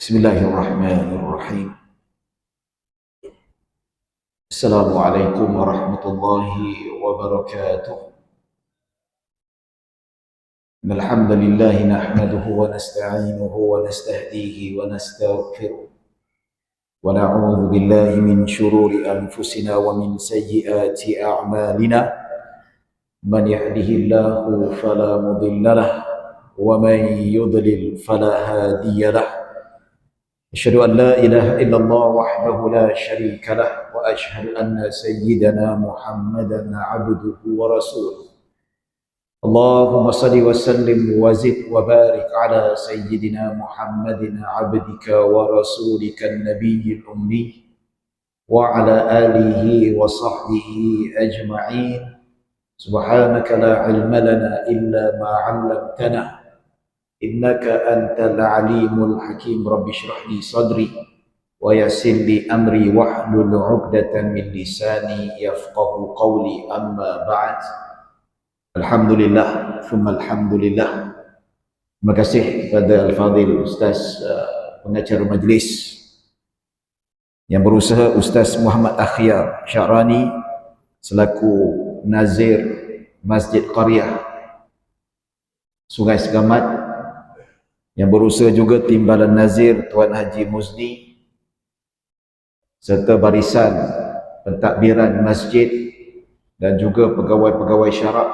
Bismillahirrahmanirrahim. Assalamualaikum warahmatullahi wabarakatuh. Alhamdulillah nahmaduhu wa nasta'inuhu wa nastahdihi wa nastaghfiruh. Wa na'udzu billahi min shururi anfusina wa min sayyiati a'malina. Man yahdihillahu fala mudilla lahu wa man yudlil fala hadiya lahu. أشهد أن لا إله إلا الله وحده لا شريك له وأشهد أن سيدنا محمدا عبده ورسوله اللهم صل وسلم وزد وبارك على سيدنا محمد عبدك ورسولك النبي الأمي وعلى آله وصحبه أجمعين سبحانك لا علم لنا إلا ما علمتنا إنك أنت العليم الحكيم رب اشرح لي صدري ويسر لي أمري واحلل عقدة من لساني يفقه قولي أما بعد الحمد لله ثم الحمد لله. Terima kasih kepada Al-Fadhil Ustaz pengacara majlis yang berusaha, Ustaz Muhammad Akhyar Syarani selaku Nazir Masjid Qaryah Sungai Segamat, yang berusaha juga Timbalan Nazir Tuan Haji Muzni, serta barisan pentadbiran masjid dan juga pegawai-pegawai syarak,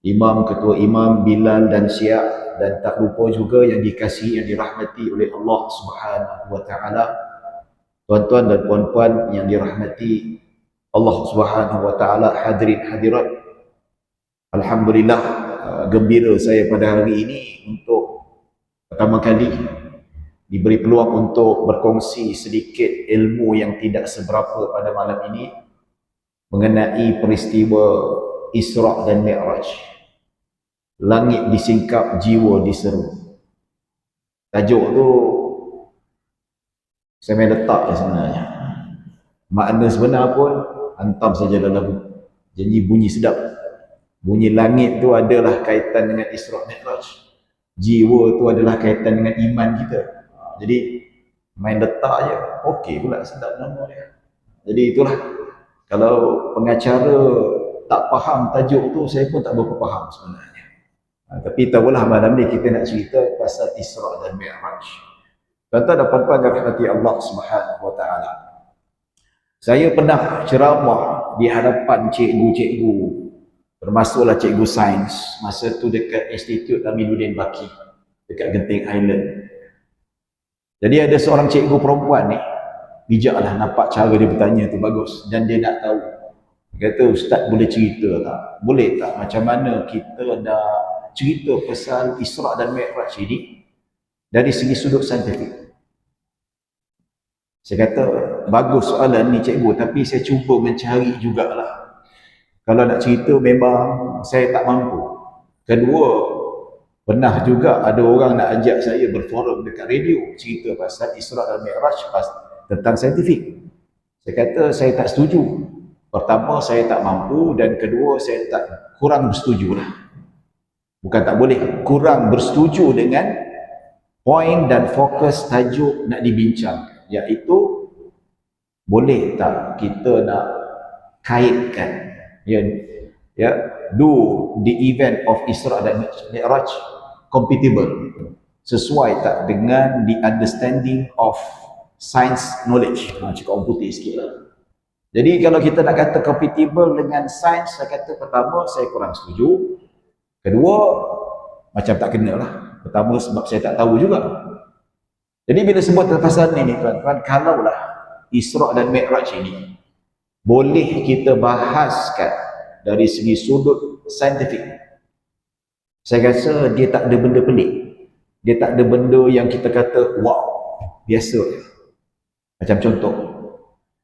imam, ketua imam, Bilal dan Syiah, dan tak lupa juga yang dikasihi, yang dirahmati oleh Allah Subhanahu wa taala, tuan-tuan dan puan-puan yang dirahmati Allah Subhanahu wa taala, hadirin hadirat. Alhamdulillah, gembira saya pada hari ini untuk pertama kali diberi peluang untuk berkongsi sedikit ilmu yang tidak seberapa pada malam ini mengenai peristiwa Isra' dan Mi'raj. Langit disingkap, jiwa diseru. Tajuk tu saya main letak sebenarnya. Makna sebenar pun hantam saja dalam janji bunyi sedap. Bunyi langit tu adalah kaitan dengan Isra' Mi'raj. Jiwa tu adalah kaitan dengan iman kita. Jadi main letak je, okey pula, sedap nama dia. Jadi itulah, kalau pengacara tak faham tajuk tu, saya pun tak berapa faham sebenarnya. Tapi tahulah malam ni kita nak cerita pasal Isra' dan Mi'raj. Tuan-tuan dan puan-puan yang dirahmati Allah Subhanahu wa taala. Saya pernah ceramah di hadapan cikgu-cikgu, termasuklah cikgu sains, masa tu dekat Institut Aminuddin Baki, dekat Genting Island. Jadi ada seorang cikgu perempuan ni, bijaklah, nampak cara dia bertanya tu bagus, dan dia nak tahu. Dia kata, Ustaz boleh cerita tak? Boleh tak macam mana kita nak cerita pasal Isra' dan Mi'raj ini dari segi sudut saintifik? Saya kata, bagus soalan ni cikgu, tapi saya cuba mencari jugalah. Kalau nak cerita memang saya tak mampu. Kedua, pernah juga ada orang nak ajak saya berforum dekat radio cerita pasal Isra' dan Mi'raj tentang saintifik. Saya kata saya tak setuju. Pertama, saya tak mampu, dan kedua, saya kurang bersetuju lah. Bukan tak boleh, kurang bersetuju dengan poin dan fokus tajuk nak dibincangkan, iaitu boleh tak kita nak kaitkan do the event of Isra' dan Mi'raj compatible, sesuai tak dengan the understanding of science knowledge. Cakap orang putih sikit lah. Jadi kalau kita nak kata compatible dengan sains, saya kata pertama, saya kurang setuju. Kedua, macam tak kena lah. Pertama, sebab saya tak tahu juga. Jadi bila sebut pasal ni tuan-tuan, kalaulah Isra' dan Mi'raj ini boleh kita bahaskan dari segi sudut saintifik, saya rasa dia tak ada benda pelik. Dia tak ada benda yang kita kata wow, biasa. Macam contoh,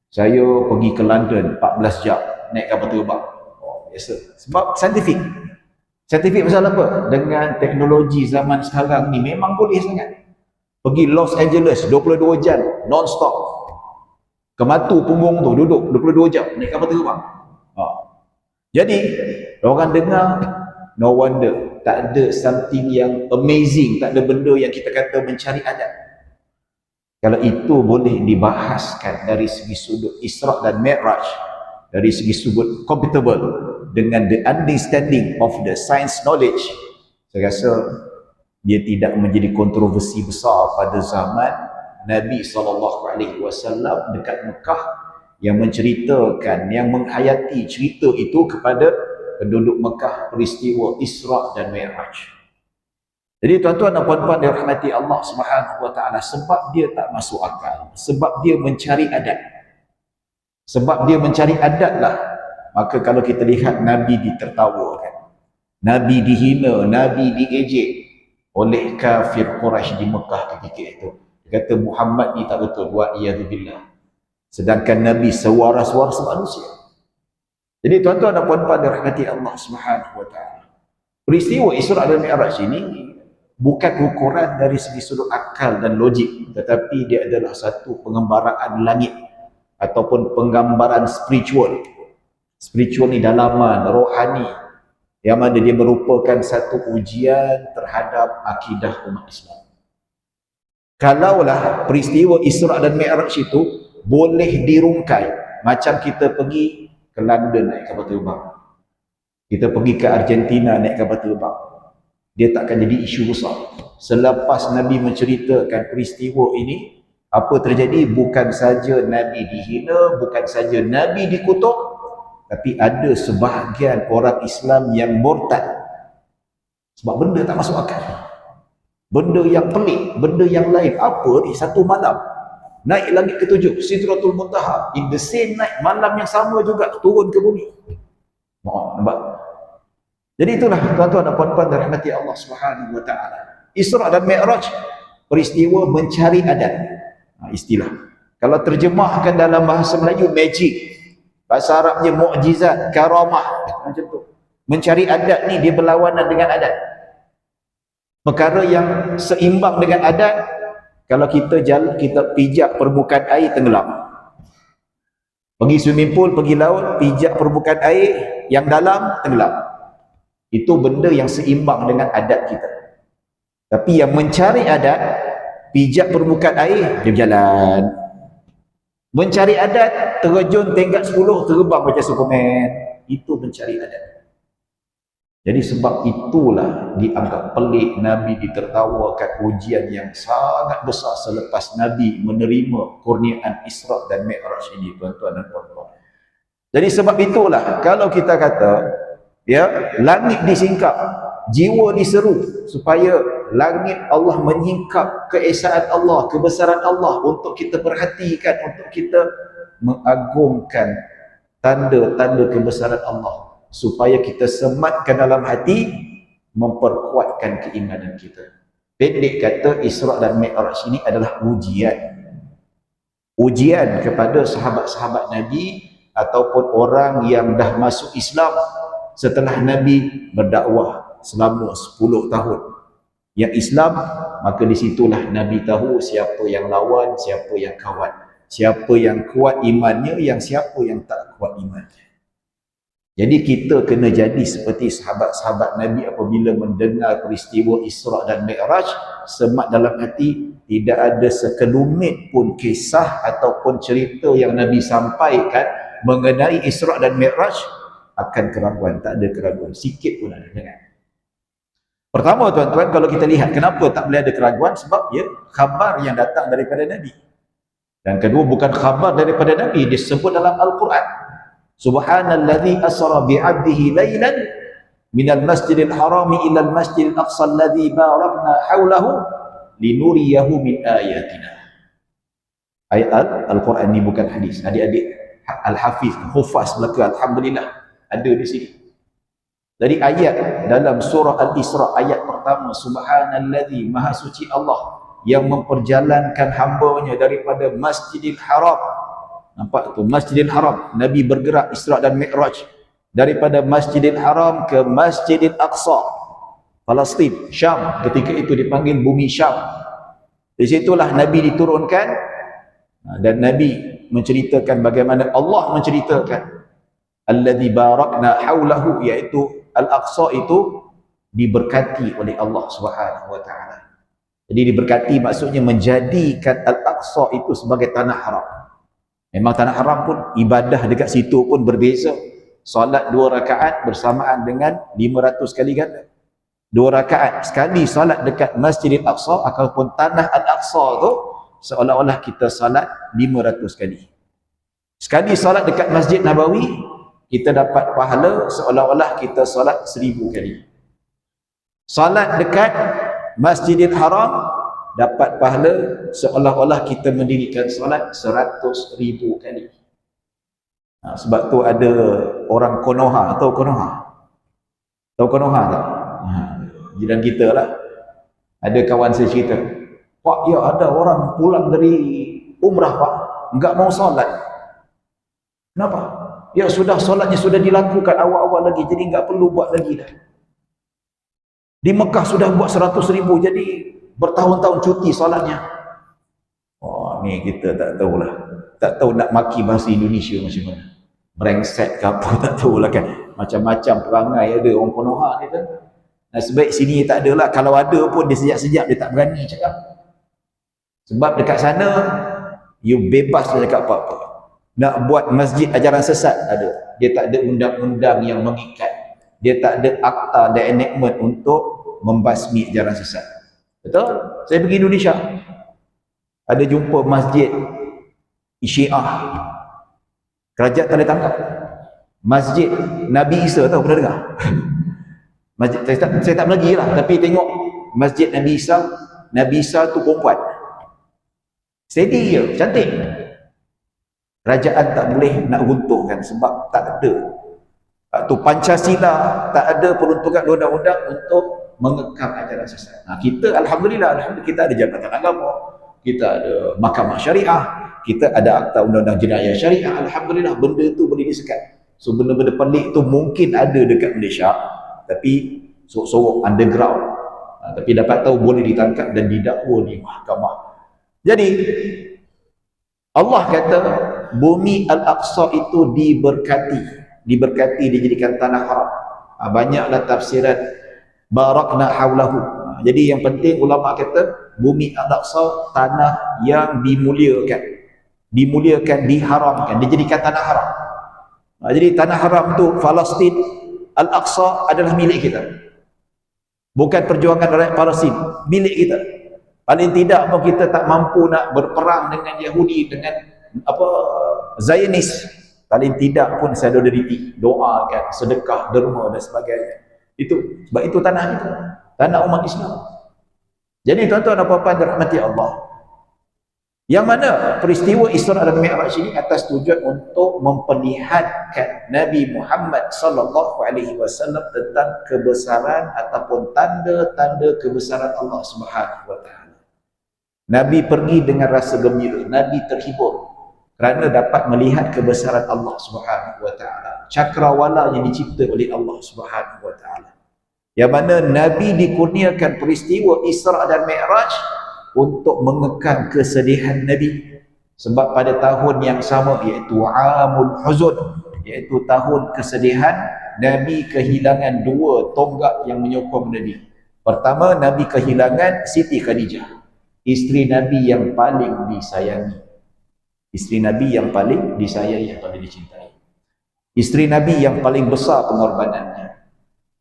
saya pergi ke London 14 jam naik kapal terbang. Biasa. Sebab saintifik. Saintifik pasal apa? Dengan teknologi zaman sekarang ni memang boleh sangat. Pergi Los Angeles 22 jam non-stop. Kematu punggung tu duduk 22 jam naik kapal terbang. Jadi orang dengar, no wonder tak ada something yang amazing, tak ada benda yang kita kata mencari adat. Kalau itu boleh dibahaskan dari segi sudut Isra' dan Mi'raj, dari segi sudut compatible dengan the understanding of the science knowledge, saya rasa dia tidak menjadi kontroversi besar pada zaman Nabi SAW dekat Mekah, yang menceritakan, yang menghayati cerita itu kepada penduduk Mekah, peristiwa Isra' dan Mi'raj. Jadi tuan-tuan dan puan-puan dirahmati Allah Subhanahu wa taala, sebab dia tak masuk akal, sebab dia mencari adat. Sebab dia mencari adat lah, maka kalau kita lihat Nabi ditertawakan, Nabi dihina, Nabi diejek oleh kafir Quraisy di Mekah ketika itu. Dia kata Muhammad ni tak betul, wa iyadzubillah. Sedangkan Nabi sewaras-waras manusia. Jadi tuan-tuan dan puan-puan dirahmati Allah Subhanahu wa taala, peristiwa Isra' dan Mi'raj ini bukan ukuran dari segi sudut akal dan logik, tetapi dia adalah satu penggambaraan langit ataupun penggambaran spiritual. Spiritual ni dalaman, rohani, yang mana dia merupakan satu ujian terhadap akidah umat Islam. Kalaulah peristiwa Isra' dan Mi'raj itu boleh dirungkai, macam kita pergi ke London naik kapal terbang, kita pergi ke Argentina naik kapal terbang, dia takkan jadi isu besar. Selepas Nabi menceritakan peristiwa ini, apa terjadi? Bukan saja Nabi dihina, bukan saja Nabi dikutuk, tapi ada sebahagian orang Islam yang murtad. Sebab benda tak masuk akal, benda yang pelik, benda yang lain. Apa ni? Satu malam naik langit ketujuh, Sidratul Muntaha, in the same night, malam yang sama juga turun ke bumi. Nampak? Jadi itulah tuan-tuan dan puan-puan dirahmati Allah Subhanahu wa taala. Isra' dan Mi'raj, peristiwa mencari adat. Istilah. Kalau terjemahkan dalam bahasa Melayu, magic. Bahasa Arabnya mukjizat, karamah. Macam tu. Mencari adat ni dia berlawanan dengan adat. Perkara yang seimbang dengan adat, kalau kita jalan, kita pijak permukaan air, tenggelam. Pergi swimming pool, pergi laut, pijak permukaan air yang dalam, tenggelam. Itu benda yang seimbang dengan adat kita. Tapi yang mencari adat, pijak permukaan air, dia berjalan. Mencari adat, terjun tingkat 10, terbang macam Superman. Itu mencari adat. Jadi sebab itulah dianggap pelik Nabi ditertawakan ujian yang sangat besar selepas Nabi menerima kurniaan Isra' dan Mi'raj ini, tuan-tuan dan puan-puan. Jadi sebab itulah kalau kita kata, ya, langit disingkap, jiwa diseru supaya langit Allah menyingkap keesaan Allah, kebesaran Allah, untuk kita perhatikan, untuk kita mengagungkan tanda-tanda kebesaran Allah, supaya kita sematkan dalam hati, memperkuatkan keimanan kita. Pendek kata, Isra' dan Mi'raj ini adalah ujian. Ujian kepada sahabat-sahabat Nabi ataupun orang yang dah masuk Islam setelah Nabi berdakwah selama 10 tahun. Yang Islam, maka disitulah Nabi tahu siapa yang lawan, siapa yang kawan, siapa yang kuat imannya, yang siapa yang tak kuat imannya. Jadi kita kena jadi seperti sahabat-sahabat Nabi apabila mendengar peristiwa Isra' dan Mi'raj, semat dalam hati, tidak ada sekelumit pun kisah ataupun cerita yang Nabi sampaikan mengenai Isra' dan Mi'raj akan keraguan. Tak ada keraguan sikit pun ada. Jangan. Pertama tuan-tuan, kalau kita lihat kenapa tak boleh ada keraguan, sebab ya khabar yang datang daripada Nabi. Dan kedua, bukan khabar daripada Nabi, disebut dalam Al-Quran. Subhanalladzi asra bi'abdihi laylan minal masjidil harami ilal masjidil aqsa alladzi barakna hawlahu linuriyahu min ayatina. Ayat Al-Quran ni bukan hadis. Adik-adik Al-Hafiz, Hufaz Melaka, alhamdulillah ada di sini. Dari ayat dalam surah Al-Isra, ayat pertama, Subhanalladzi, maha suci Allah yang memperjalankan hambanya daripada Masjidil Haram. Nampak tu, Masjidil Haram. Nabi bergerak Isra' dan Mi'raj daripada Masjidil Haram ke Masjidil Aqsa, Palestin, Syam. Ketika itu dipanggil bumi Syam. Di situlah Nabi diturunkan, dan Nabi menceritakan bagaimana Allah menceritakan alladzi barakna haulahu, iaitu Al-Aqsa itu diberkati oleh Allah Subhanahu wa taala. Jadi diberkati maksudnya menjadikan Al-Aqsa itu sebagai tanah haram. Memang tanah haram pun ibadah dekat situ pun berbeza. Solat 2 rakaat bersamaan dengan 500 kali ganda. 2 rakaat sekali solat dekat Masjidil Aqsa ataupun tanah Al-Aqsa tu seolah-olah kita solat 500 kali. Sekali solat dekat Masjid Nabawi kita dapat pahala seolah-olah kita solat 1000 kali. Solat dekat Masjidil Haram dapat pahala seolah-olah kita mendirikan solat 100,000 kali. Sebab tu ada orang Konoha, tahu Konoha? Tahu Konoha tak? Jiran kita lah. Ada kawan saya cerita, Pak, ya ada orang pulang dari umrah Pak, enggak mau solat. Kenapa? Ya sudah, solatnya sudah dilakukan awal-awal lagi, jadi enggak perlu buat lagi dah. Di Mekah sudah buat 100,000, jadi bertahun-tahun cuti solatnya. Oh, ni kita tak tahulah. Tak tahu nak maki bahasa Indonesia macam mana. Brengsek ke apa, tak tahulah kan. Macam-macam perangai ada orang Konoha ni kan. Nah, sebaik sini tak ada lah. Kalau ada pun dia sejak-sejak dia tak berani cakap. Sebab dekat sana, you bebas dia cakap apa-apa. Nak buat masjid ajaran sesat ada. Dia tak ada undang-undang yang mengikat. Dia tak ada akta dan enactment untuk membasmi ajaran sesat. Betul? Saya pergi Indonesia. Ada jumpa masjid Syiah. Kerajaan tak boleh tangkap. Masjid Nabi Isa, tahu pernah dengar? Masjid, saya tak lagi lah, tapi tengok masjid Nabi Isa tu perempuan. Steady je, cantik. Kerajaan tak boleh nak runtuhkan sebab tak ada. Tu Pancasila tak ada peruntukan undang-undang untuk mengekang ajaran sesat. Kita alhamdulillah kita ada Jabatan Agama, kita ada Mahkamah Syariah, kita ada Akta Undang-Undang Jenayah Syariah. Alhamdulillah benda tu boleh disekat. So benda-benda pelik tu mungkin ada dekat Malaysia, tapi sorok-sorok underground. Tapi dapat tahu boleh ditangkap dan didakwa di mahkamah. Jadi Allah kata bumi Al-Aqsa itu diberkati, dijadikan tanah haram. Banyaklah tafsiran barakna haulahu. Jadi yang penting ulama kata bumi Al-Aqsa tanah yang dimuliakan, diharamkan, dijadikan tanah haram. Jadi tanah haram tu Palestin, Al-Aqsa adalah milik kita. Bukan perjuangan rakyat Palestin, milik kita. Paling tidak pun kita tak mampu nak berperang dengan Yahudi, dengan Zionis. Paling tidak pun solidariti, doakan, sedekah, derma dan sebagainya. Itu sebab itu tanah kita, tanah umat Islam. Jadi tuan-tuan dan puan-puan dirahmati Allah, yang mana peristiwa Isra dan Mi'raj ini atas tujuan untuk memperlihatkan Nabi Muhammad sallallahu alaihi wasallam tentang kebesaran ataupun tanda-tanda kebesaran Allah Subhanahu wa taala. Nabi pergi dengan rasa gembira, Nabi terhibur kerana dapat melihat kebesaran Allah Subhanahu wa taala. Cakrawala yang dicipta oleh Allah Subhanahu wa taala. Yang mana Nabi dikurniakan peristiwa Isra dan Mi'raj untuk mengekang kesedihan Nabi. Sebab pada tahun yang sama, iaitu Amul Huzun, iaitu tahun kesedihan, Nabi kehilangan 2 tonggak yang menyokong Nabi. Pertama, Nabi kehilangan Siti Khadijah, isteri Nabi yang paling disayangi. Isteri Nabi yang paling disayangi, yang paling dicintai. Isteri Nabi yang paling besar pengorbanannya.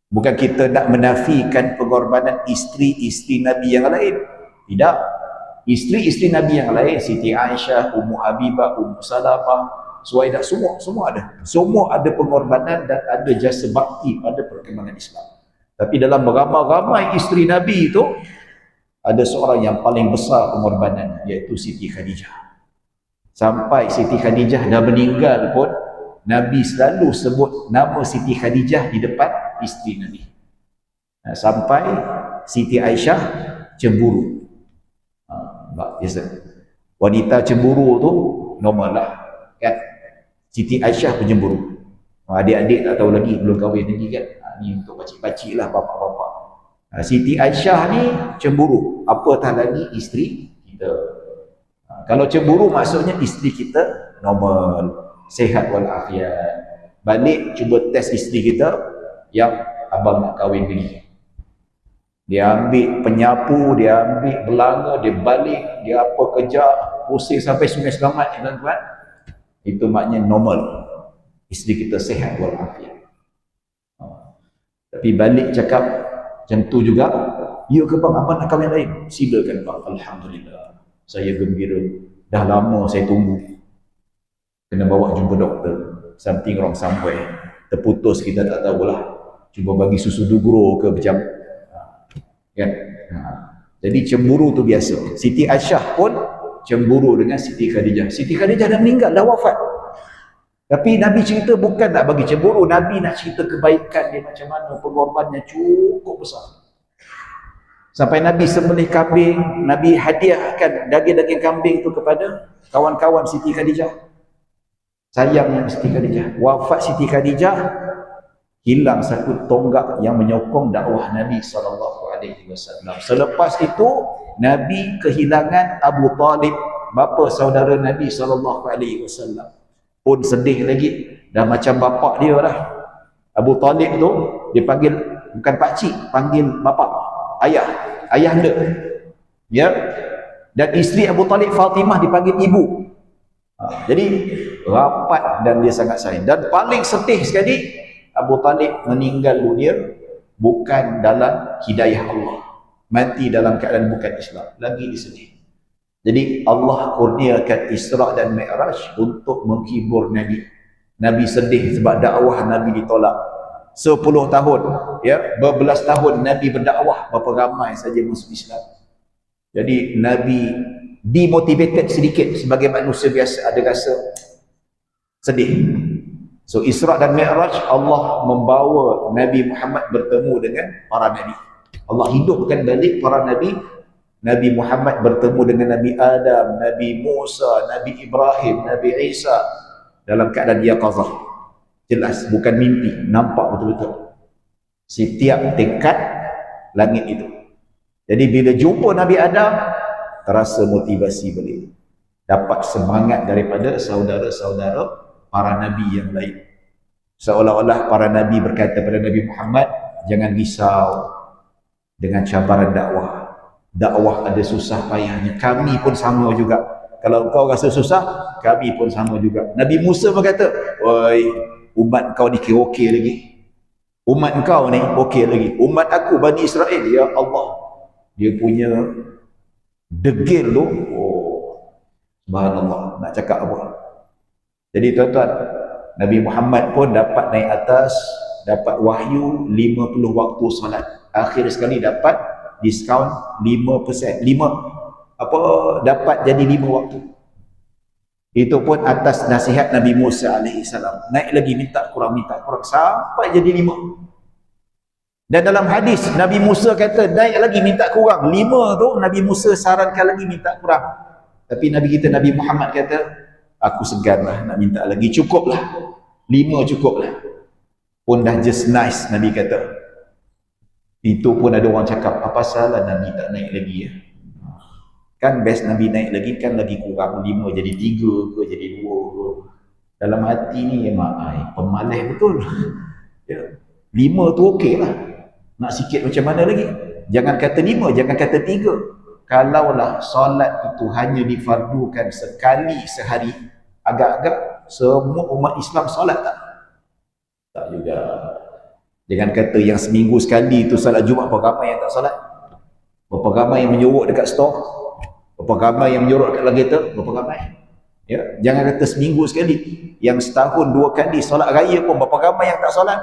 Bukan kita nak menafikan pengorbanan isteri-isteri Nabi yang lain. Tidak. Isteri-isteri Nabi yang lain, Siti Aisyah, Ummu Habibah, Ummu Salamah, Suwaidah, semua ada. Semua ada pengorbanan dan ada jasa bakti pada perkembangan Islam. Tapi dalam beramai-ramai isteri Nabi itu, ada seorang yang paling besar pengorbanan, iaitu Siti Khadijah. Sampai Siti Khadijah dah meninggal pun, Nabi selalu sebut nama Siti Khadijah di depan isteri Nabi. Sampai Siti Aisyah cemburu. Biasa. Wanita cemburu tu normal lah kan. Siti Aisyah pun cemburu. Adik-adik tak tahu lagi, belum kahwin lagi kan. Ni untuk pakcik-pakcik lah, bapak-bapak. Siti Aisyah ni cemburu, apatah lagi isteri kita. Kalau cemburu maksudnya isteri kita normal, sehat walafiat. Balik cuba test isteri kita yang abang nak kahwin lagi. Dia ambil penyapu, dia ambil belanga, dia balik, dia apa kerja, pusing sampai Sungai Selamat, tuan-tuan. Itu maknanya normal. Isteri kita sihat walafiat. Tapi balik cakap macam tu juga, ya ke bang, abang nak kahwin lain? Silakan bang, alhamdulillah. Saya gembira. Dah lama saya tunggu. Kena bawa jumpa doktor. Something wrong somewhere. Terputus, kita tak tahulah. Cuba bagi susu dugro ke macam kan? Jadi cemburu tu biasa. Siti Aisyah pun cemburu dengan Siti Khadijah. Siti Khadijah dah meninggal, dah wafat. Tapi Nabi cerita bukan nak bagi cemburu, Nabi nak cerita kebaikan dia macam mana, pengorbanannya cukup besar. Sampai Nabi sembelih kambing, Nabi hadiahkan daging-daging kambing tu kepada kawan-kawan Siti Khadijah. Sayangnya Siti Khadijah, wafat Siti Khadijah, hilang satu tonggak yang menyokong dakwah Nabi SAW. Selepas itu Nabi kehilangan Abu Talib, bapa saudara Nabi SAW. Pun sedih lagi, dah macam bapak dia lah. Abu Talib tu dipanggil bukan pakcik, panggil bapak, ayah, ayahanda. Ya. Dan isteri Abu Talib, Fatimah, dipanggil ibu. Jadi rapat dan dia sangat sayang. Dan paling sedih sekali, Abu Talib meninggal dunia bukan dalam hidayah Allah, mati dalam keadaan bukan Islam. Lagi disedih. Jadi Allah kurniakan Isra dan Mi'raj untuk menghibur Nabi. Nabi sedih sebab dakwah Nabi ditolak. 10 tahun, ya, berbelas tahun Nabi berdakwah, berapa ramai saja masuk Islam. Jadi Nabi demotivated sedikit, sebagai manusia biasa ada rasa sedih. So Isra dan Mi'raj, Allah membawa Nabi Muhammad bertemu dengan para Nabi. Allah hidupkan balik para Nabi. Nabi Muhammad bertemu dengan Nabi Adam, Nabi Musa, Nabi Ibrahim, Nabi Isa dalam keadaan yaqazah. Jelas, bukan mimpi, nampak betul-betul. Setiap tingkat langit itu. Jadi bila jumpa Nabi Adam, terasa motivasi balik. Dapat semangat daripada saudara-saudara para Nabi yang lain. Seolah-olah para Nabi berkata kepada Nabi Muhammad, jangan risau dengan cabaran dakwah. Dakwah ada susah payahnya. Kami pun sama juga. Kalau kau rasa susah, kami pun sama juga. Nabi Musa berkata, oi, umat kau ni kira okey lagi. Umat kau ni okey lagi. Umat aku, Bani Israel, ya Allah, dia punya degil tu, oh, subhanallah, nak cakap apa. Jadi tuan-tuan, Nabi Muhammad pun dapat naik atas, dapat wahyu 50 waktu salat. Akhir sekali dapat diskaun 5%. Dapat jadi 5 waktu. Itu pun atas nasihat Nabi Musa alaihissalam. Naik lagi, minta kurang sampai jadi 5. Dan dalam hadis Nabi Musa kata naik lagi minta kurang. 5 tu Nabi Musa sarankan lagi minta kurang. Tapi Nabi kita Nabi Muhammad kata, aku segan lah nak minta lagi, cukuplah 5 cukuplah. Pun dah just nice, Nabi kata. Itu pun ada orang cakap, apa salah Nabi tak naik lagi ya? Kan best Nabi naik lagi, kan lagi kurang 5 jadi 3 ke, jadi 2 ke. Dalam hati ni memang pemalas betul. Ya. 5 tu okey lah. Nak sikit macam mana lagi? Jangan kata 5, jangan kata 3. Kalaulah solat itu hanya difardukan sekali sehari, agak-agak semua umat Islam solat tak? Tak juga. Jangan kata yang seminggu sekali itu salat Jumaat, berapa ramai yang tak salat? Berapa ramai yang menyorok dekat store? Berapa ramai yang menyorok dekat kereta? Berapa ramai? Ya, jangan kata seminggu sekali. Yang setahun 2 kali solat raya pun berapa ramai yang tak solat?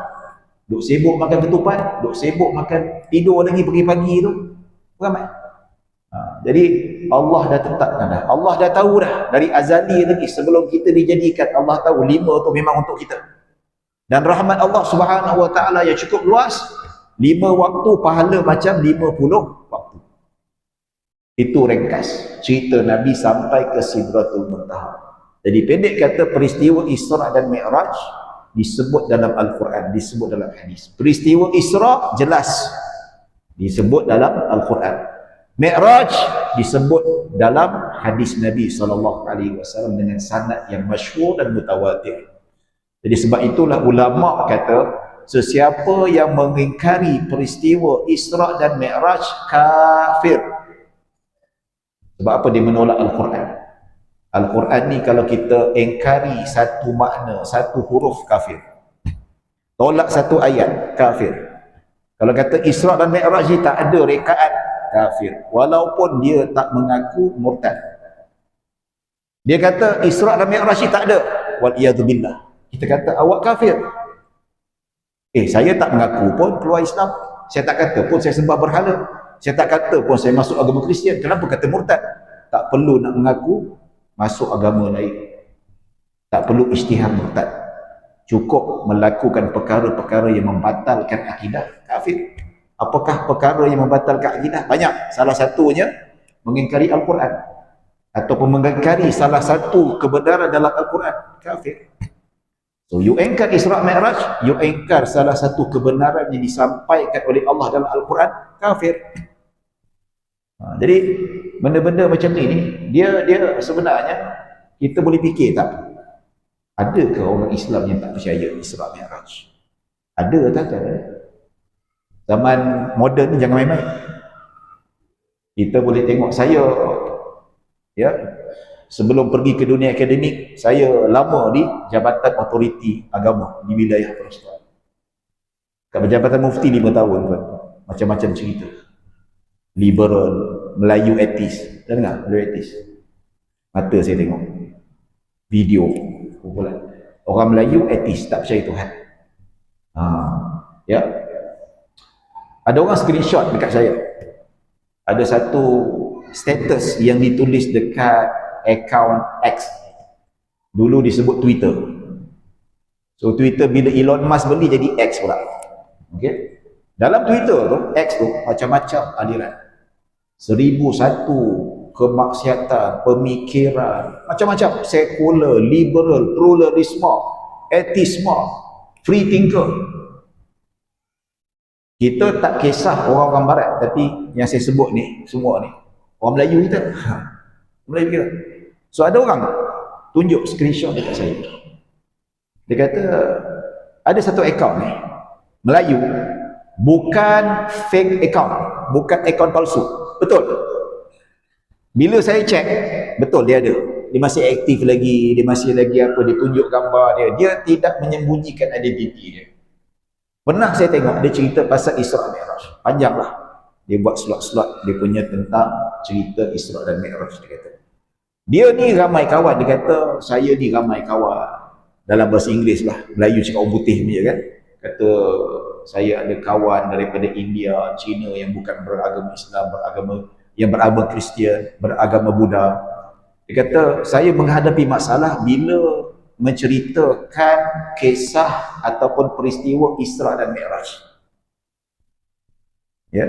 Duk sibuk makan ketupat, duk sibuk makan tidur lagi pagi-pagi tu. Ramai. Jadi Allah dah tetapkan dah. Allah dah tahu dah dari azali lagi, sebelum kita dijadikan. Allah tahu 5 tu memang untuk kita. Dan rahmat Allah Subhanahu wa taala yang cukup luas, 5 waktu pahala macam 50 waktu. Itu ringkas cerita Nabi sampai ke Sidratul Muntaha. Jadi pendek kata, peristiwa Isra dan Mi'raj disebut dalam Al-Quran, disebut dalam hadis. Peristiwa Isra jelas disebut dalam Al-Quran. Mi'raj disebut dalam hadis Nabi SAW dengan sanad yang masyhur dan mutawatir. Jadi sebab itulah ulama kata Sesiapa yang mengingkari peristiwa Isra' dan Mi'raj kafir. Sebab apa dia menolak Al-Quran? Al-Quran ni kalau kita ingkari satu makna, satu huruf, kafir. Tolak satu ayat, kafir. Kalau kata Isra' dan Mi'raj ni tak ada rekaat, kafir. Walaupun dia tak mengaku, murtad. Dia kata Isra' dan Mi'raj ni tak ada, wal'iyadzubillah, kita kata awak kafir. Saya tak mengaku pun keluar Islam. Saya tak kata pun saya sembah berhala. Saya tak kata pun saya masuk agama Kristian. Kenapa kata murtad? Tak perlu nak mengaku masuk agama lain. Tak perlu isytihar murtad. Cukup melakukan perkara-perkara yang membatalkan akidah, kafir. Apakah perkara yang membatalkan akidah? Banyak. Salah satunya mengingkari Al-Quran, ataupun mengingkari salah satu kebenaran dalam Al-Quran, kafir. So you ingkar Isra' Mi'raj, you ingkar salah satu kebenaran yang disampaikan oleh Allah dalam Al-Quran, kafir. Jadi benda-benda macam ni dia sebenarnya kita boleh fikir tak, adakah orang Islam yang tak percaya Isra' Mi'raj? Ada tak? Zaman moden ni jangan main-main. Kita boleh tengok, saya sebelum pergi ke dunia akademik, saya lama di Jabatan Otoriti Agama di wilayah Perak. Kat Jabatan Mufti 5 tahun pun. Macam-macam cerita. Liberal, Melayu etis. Dah dengar? Melayu etis. Mata saya tengok. Video. Kumpulan. Orang Melayu etis, tak percaya Tuhan. Ada orang screenshot dekat saya. Ada satu status yang ditulis dekat akaun X. Dulu disebut Twitter. So Twitter bila Elon Musk beli jadi X pula. Okey. Dalam Twitter tu, X tu macam-macam aliran. 1001 kemaksiatan, pemikiran, macam-macam, sekular, liberal, pluralisme, etisme, free thinker. Kita tak kisah orang-orang barat, tapi yang saya sebut ni, semua ni orang Melayu kita. Melayu kita. So ada orang tunjuk screenshot dekat saya. Dia kata ada satu akaun ni Melayu, bukan fake account, bukan akaun palsu. Betul. Bila saya cek, betul dia ada. Dia masih aktif lagi, dia masih lagi apa, dia tunjuk gambar dia. Dia tidak menyembunyikan identiti dia. Pernah saya tengok dia cerita pasal Isra' Mi'raj. Panjang lah. Dia buat slot-slot dia punya tentang cerita Isra' dan Mi'raj, dia kata. Dia ni ramai kawan, dia kata saya ni ramai kawan. Dalam bahasa Inggeris lah, Melayu cakap orang putih punya kan. Kata saya ada kawan daripada India, China yang bukan beragama Islam, yang beragama Kristian, beragama Buddha. Dia kata saya menghadapi masalah bila menceritakan kisah ataupun peristiwa Isra' dan Mi'raj. Ya,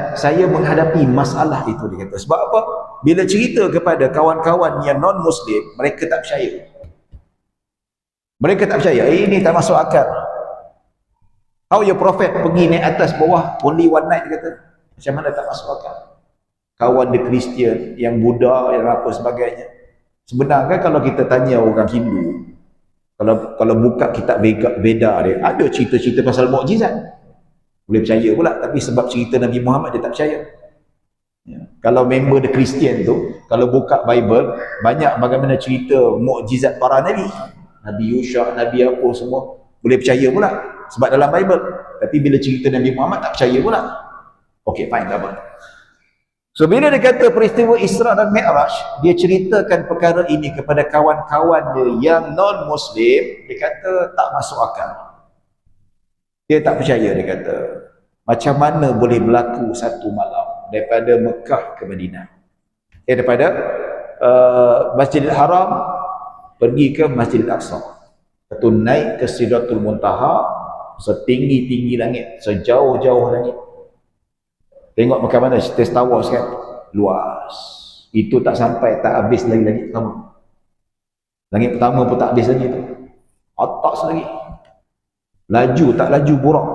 saya menghadapi masalah itu, dia kata. Sebab apa? Bila cerita kepada kawan-kawan yang non-Muslim, mereka tak percaya. Mereka tak percaya, ini tak masuk akal. How your prophet pergi naik atas bawah only one night, dia kata. Macam mana tak masuk akal? Kawan dia Kristian, yang Buddha, yang apa sebagainya. Sebenarnya kalau kita tanya orang Hindu, kalau buka kitab Veda dia, ada cerita-cerita pasal mukjizat. Boleh percaya pula, tapi sebab cerita Nabi Muhammad dia tak percaya. Ya. Kalau member dia Kristian tu, kalau buka Bible, banyak bagaimana cerita mukjizat para Nabi. Nabi Yusha, Nabi apa semua, boleh percaya pula sebab dalam Bible. Tapi bila cerita Nabi Muhammad tak percaya pula. Okey, fine, tak apa. So bila dia kata peristiwa Isra' dan Mi'raj, dia ceritakan perkara ini kepada kawan-kawan dia yang non-Muslim, dia kata tak masuk akal. Dia tak percaya, dia kata macam mana boleh berlaku satu malam daripada Mekah ke Madinah, daripada Masjidil Haram pergi ke Masjidil Aqsa. Itu naik ke Sidratul Muntaha, setinggi-tinggi langit, sejauh-jauh langit. Tengok macam mana Star Wars kan, luas. Itu tak sampai, tak habis lagi langit pertama. Langit pertama pun tak habis lagi tu. Atas lagi. Laju tak laju burak.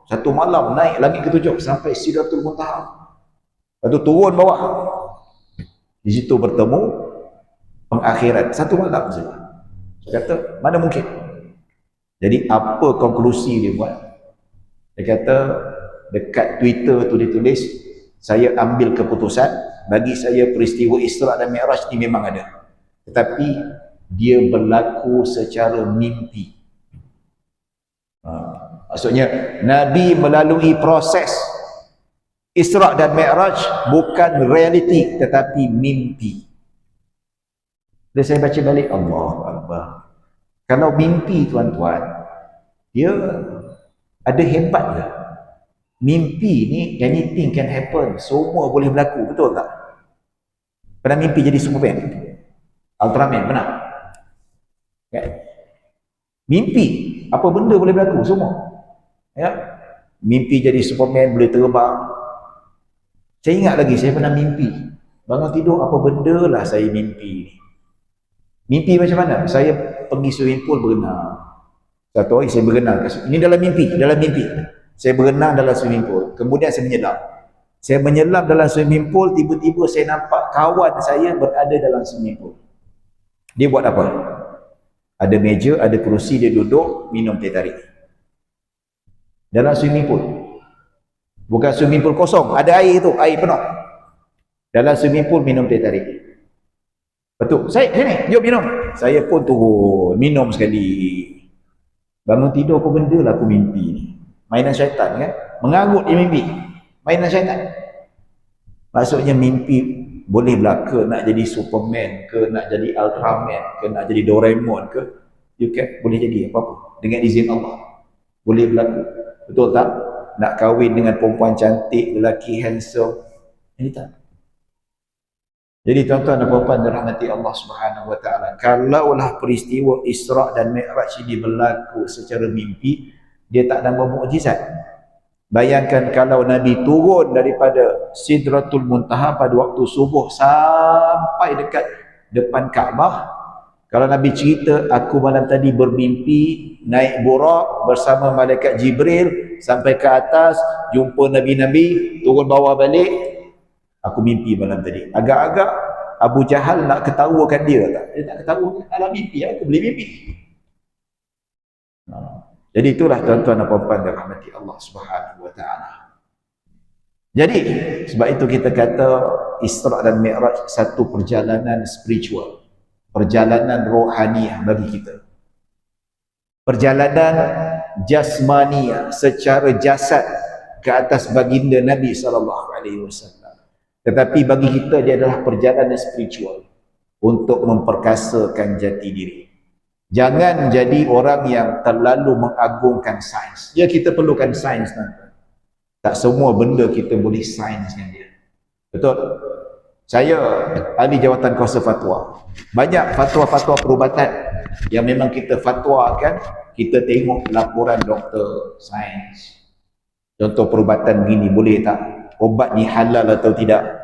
Satu malam naik langit ketujuh sampai Sidratul Muntaha. Lepas tu turun bawah. Di situ bertemu pengakhiran. Satu malam saja. Saya kata, mana mungkin? Jadi apa konklusi dia buat? Dia kata dekat Twitter tu dia tulis, saya ambil keputusan, bagi saya peristiwa Isra' dan Mi'raj ni memang ada, tetapi dia berlaku secara mimpi. Maksudnya Nabi melalui proses Isra' dan Mi'raj bukan realiti tetapi mimpi. Bila saya baca balik, Allah Akbar. Kalau mimpi tuan-tuan, dia ada hebat ke? Mimpi ni anything can happen, semua boleh berlaku, betul tak? Pernah mimpi jadi Superman? Ultraman, pernah? Okay. Mimpi, apa benda boleh berlaku, semua. Ya? Mimpi jadi Superman, boleh terbang. Saya ingat lagi, saya pernah mimpi. Bangun tidur, apa benda lah saya mimpi. Mimpi macam mana? Saya pergi swimming pool berenang. Satu hari saya berenang. Ini dalam mimpi, saya berenang dalam swimming pool. Kemudian saya menyelam. Saya menyelam dalam swimming pool, tiba-tiba saya nampak kawan saya berada dalam swimming pool. Dia buat apa? Ada meja, ada kerusi, dia duduk, minum teh tarik. Dalam swimming pool. Bukan swimming pool kosong, ada air tu, air penuh. Dalam swimming pool minum teh tarik. Betul, saya sini, jom minum. Saya pun turun, minum sekali. Bangun tidur, apa benda lah aku mimpi ni? Mainan syaitan kan? Mengarut dia mimpi. Mainan syaitan. Maksudnya mimpi boleh belaka, nak jadi Superman ke, nak jadi Ultraman ke, nak jadi Doraemon ke, you can, boleh jadi apa-apa dengan izin Allah. Boleh berlaku. Betul tak? Nak kahwin dengan perempuan cantik, lelaki handsome, anytime. Jadi tuan-tuan dan puan-puan dirahmati Allah Subhanahu wa taala, kalaulah peristiwa Isra' dan Mi'raj ini berlaku secara mimpi, dia tak nama mukjizat. Bayangkan kalau Nabi turun daripada Sidratul Muntaha pada waktu subuh sampai dekat depan Kaabah. Kalau Nabi cerita, aku malam tadi bermimpi naik Buraq bersama malaikat Jibril sampai ke atas, jumpa Nabi-Nabi, turun bawah balik. Aku mimpi malam tadi. Agak-agak Abu Jahal nak ketawakan dia tak? Dia tak ketawa dalam mimpi, aku boleh mimpi. Jadi itulah tuan-tuan dan puan-puan dirahmati Allah Subhanahu wa taala. Jadi sebab itu kita kata Isra' dan Mi'raj satu perjalanan spiritual, perjalanan rohaniah bagi kita. Perjalanan jasmaniah secara jasad ke atas baginda Nabi SAW. Tetapi bagi kita dia adalah perjalanan spiritual untuk memperkasakan jati diri. Jangan jadi orang yang terlalu mengagungkan sains. Ya, kita perlukan sains nanti. Tak semua benda kita boleh sains dengan dia. Betul? Saya ahli jawatan kuasa fatwa. Banyak fatwa-fatwa perubatan yang memang kita fatwakan, kita tengok laporan doktor sains. Contoh perubatan begini, boleh tak? Obat ni halal atau tidak?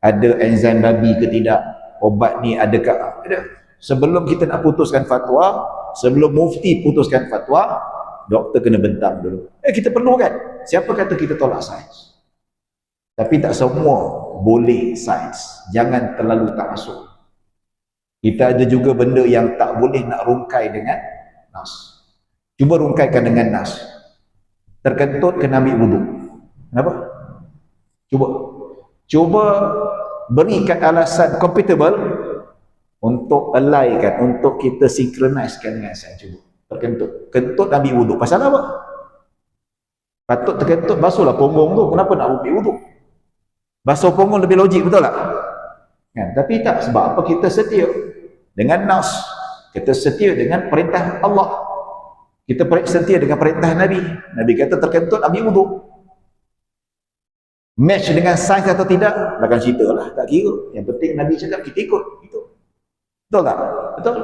Ada enzim babi ke tidak? Obat ni adakah? Ada. Sebelum kita nak putuskan fatwa, sebelum mufti putuskan fatwa, doktor kena bentang dulu. Kita perlu kan? Siapa kata kita tolak sains? Tapi tak semua boleh sains. Jangan terlalu taksub. Kita ada juga benda yang tak boleh nak rungkai dengan nas. Cuba rungkaikan dengan nas. Terkentut kena ambil wuduk. Kenapa? Cuba berikan alasan compatible untuk alaikan, untuk kita synchronizkan dengan sains. Cuba kentut ambil wuduk. Pasal apa? Patut terkentut, basuhlah punggung tu. Kenapa nak ambil wuduk? Basuh punggung lebih logik, betul tak? Kan? Tapi tak, sebab apa? Kita setia dengan nas, kita setia dengan perintah Allah, kita setia dengan perintah Nabi. Nabi kata terkentut ambil wuduk. Match dengan sains atau tidak, takkan cerita lah, tak kira. Yang penting Nabi cakap, kita ikut. Itu betul tak? Betul.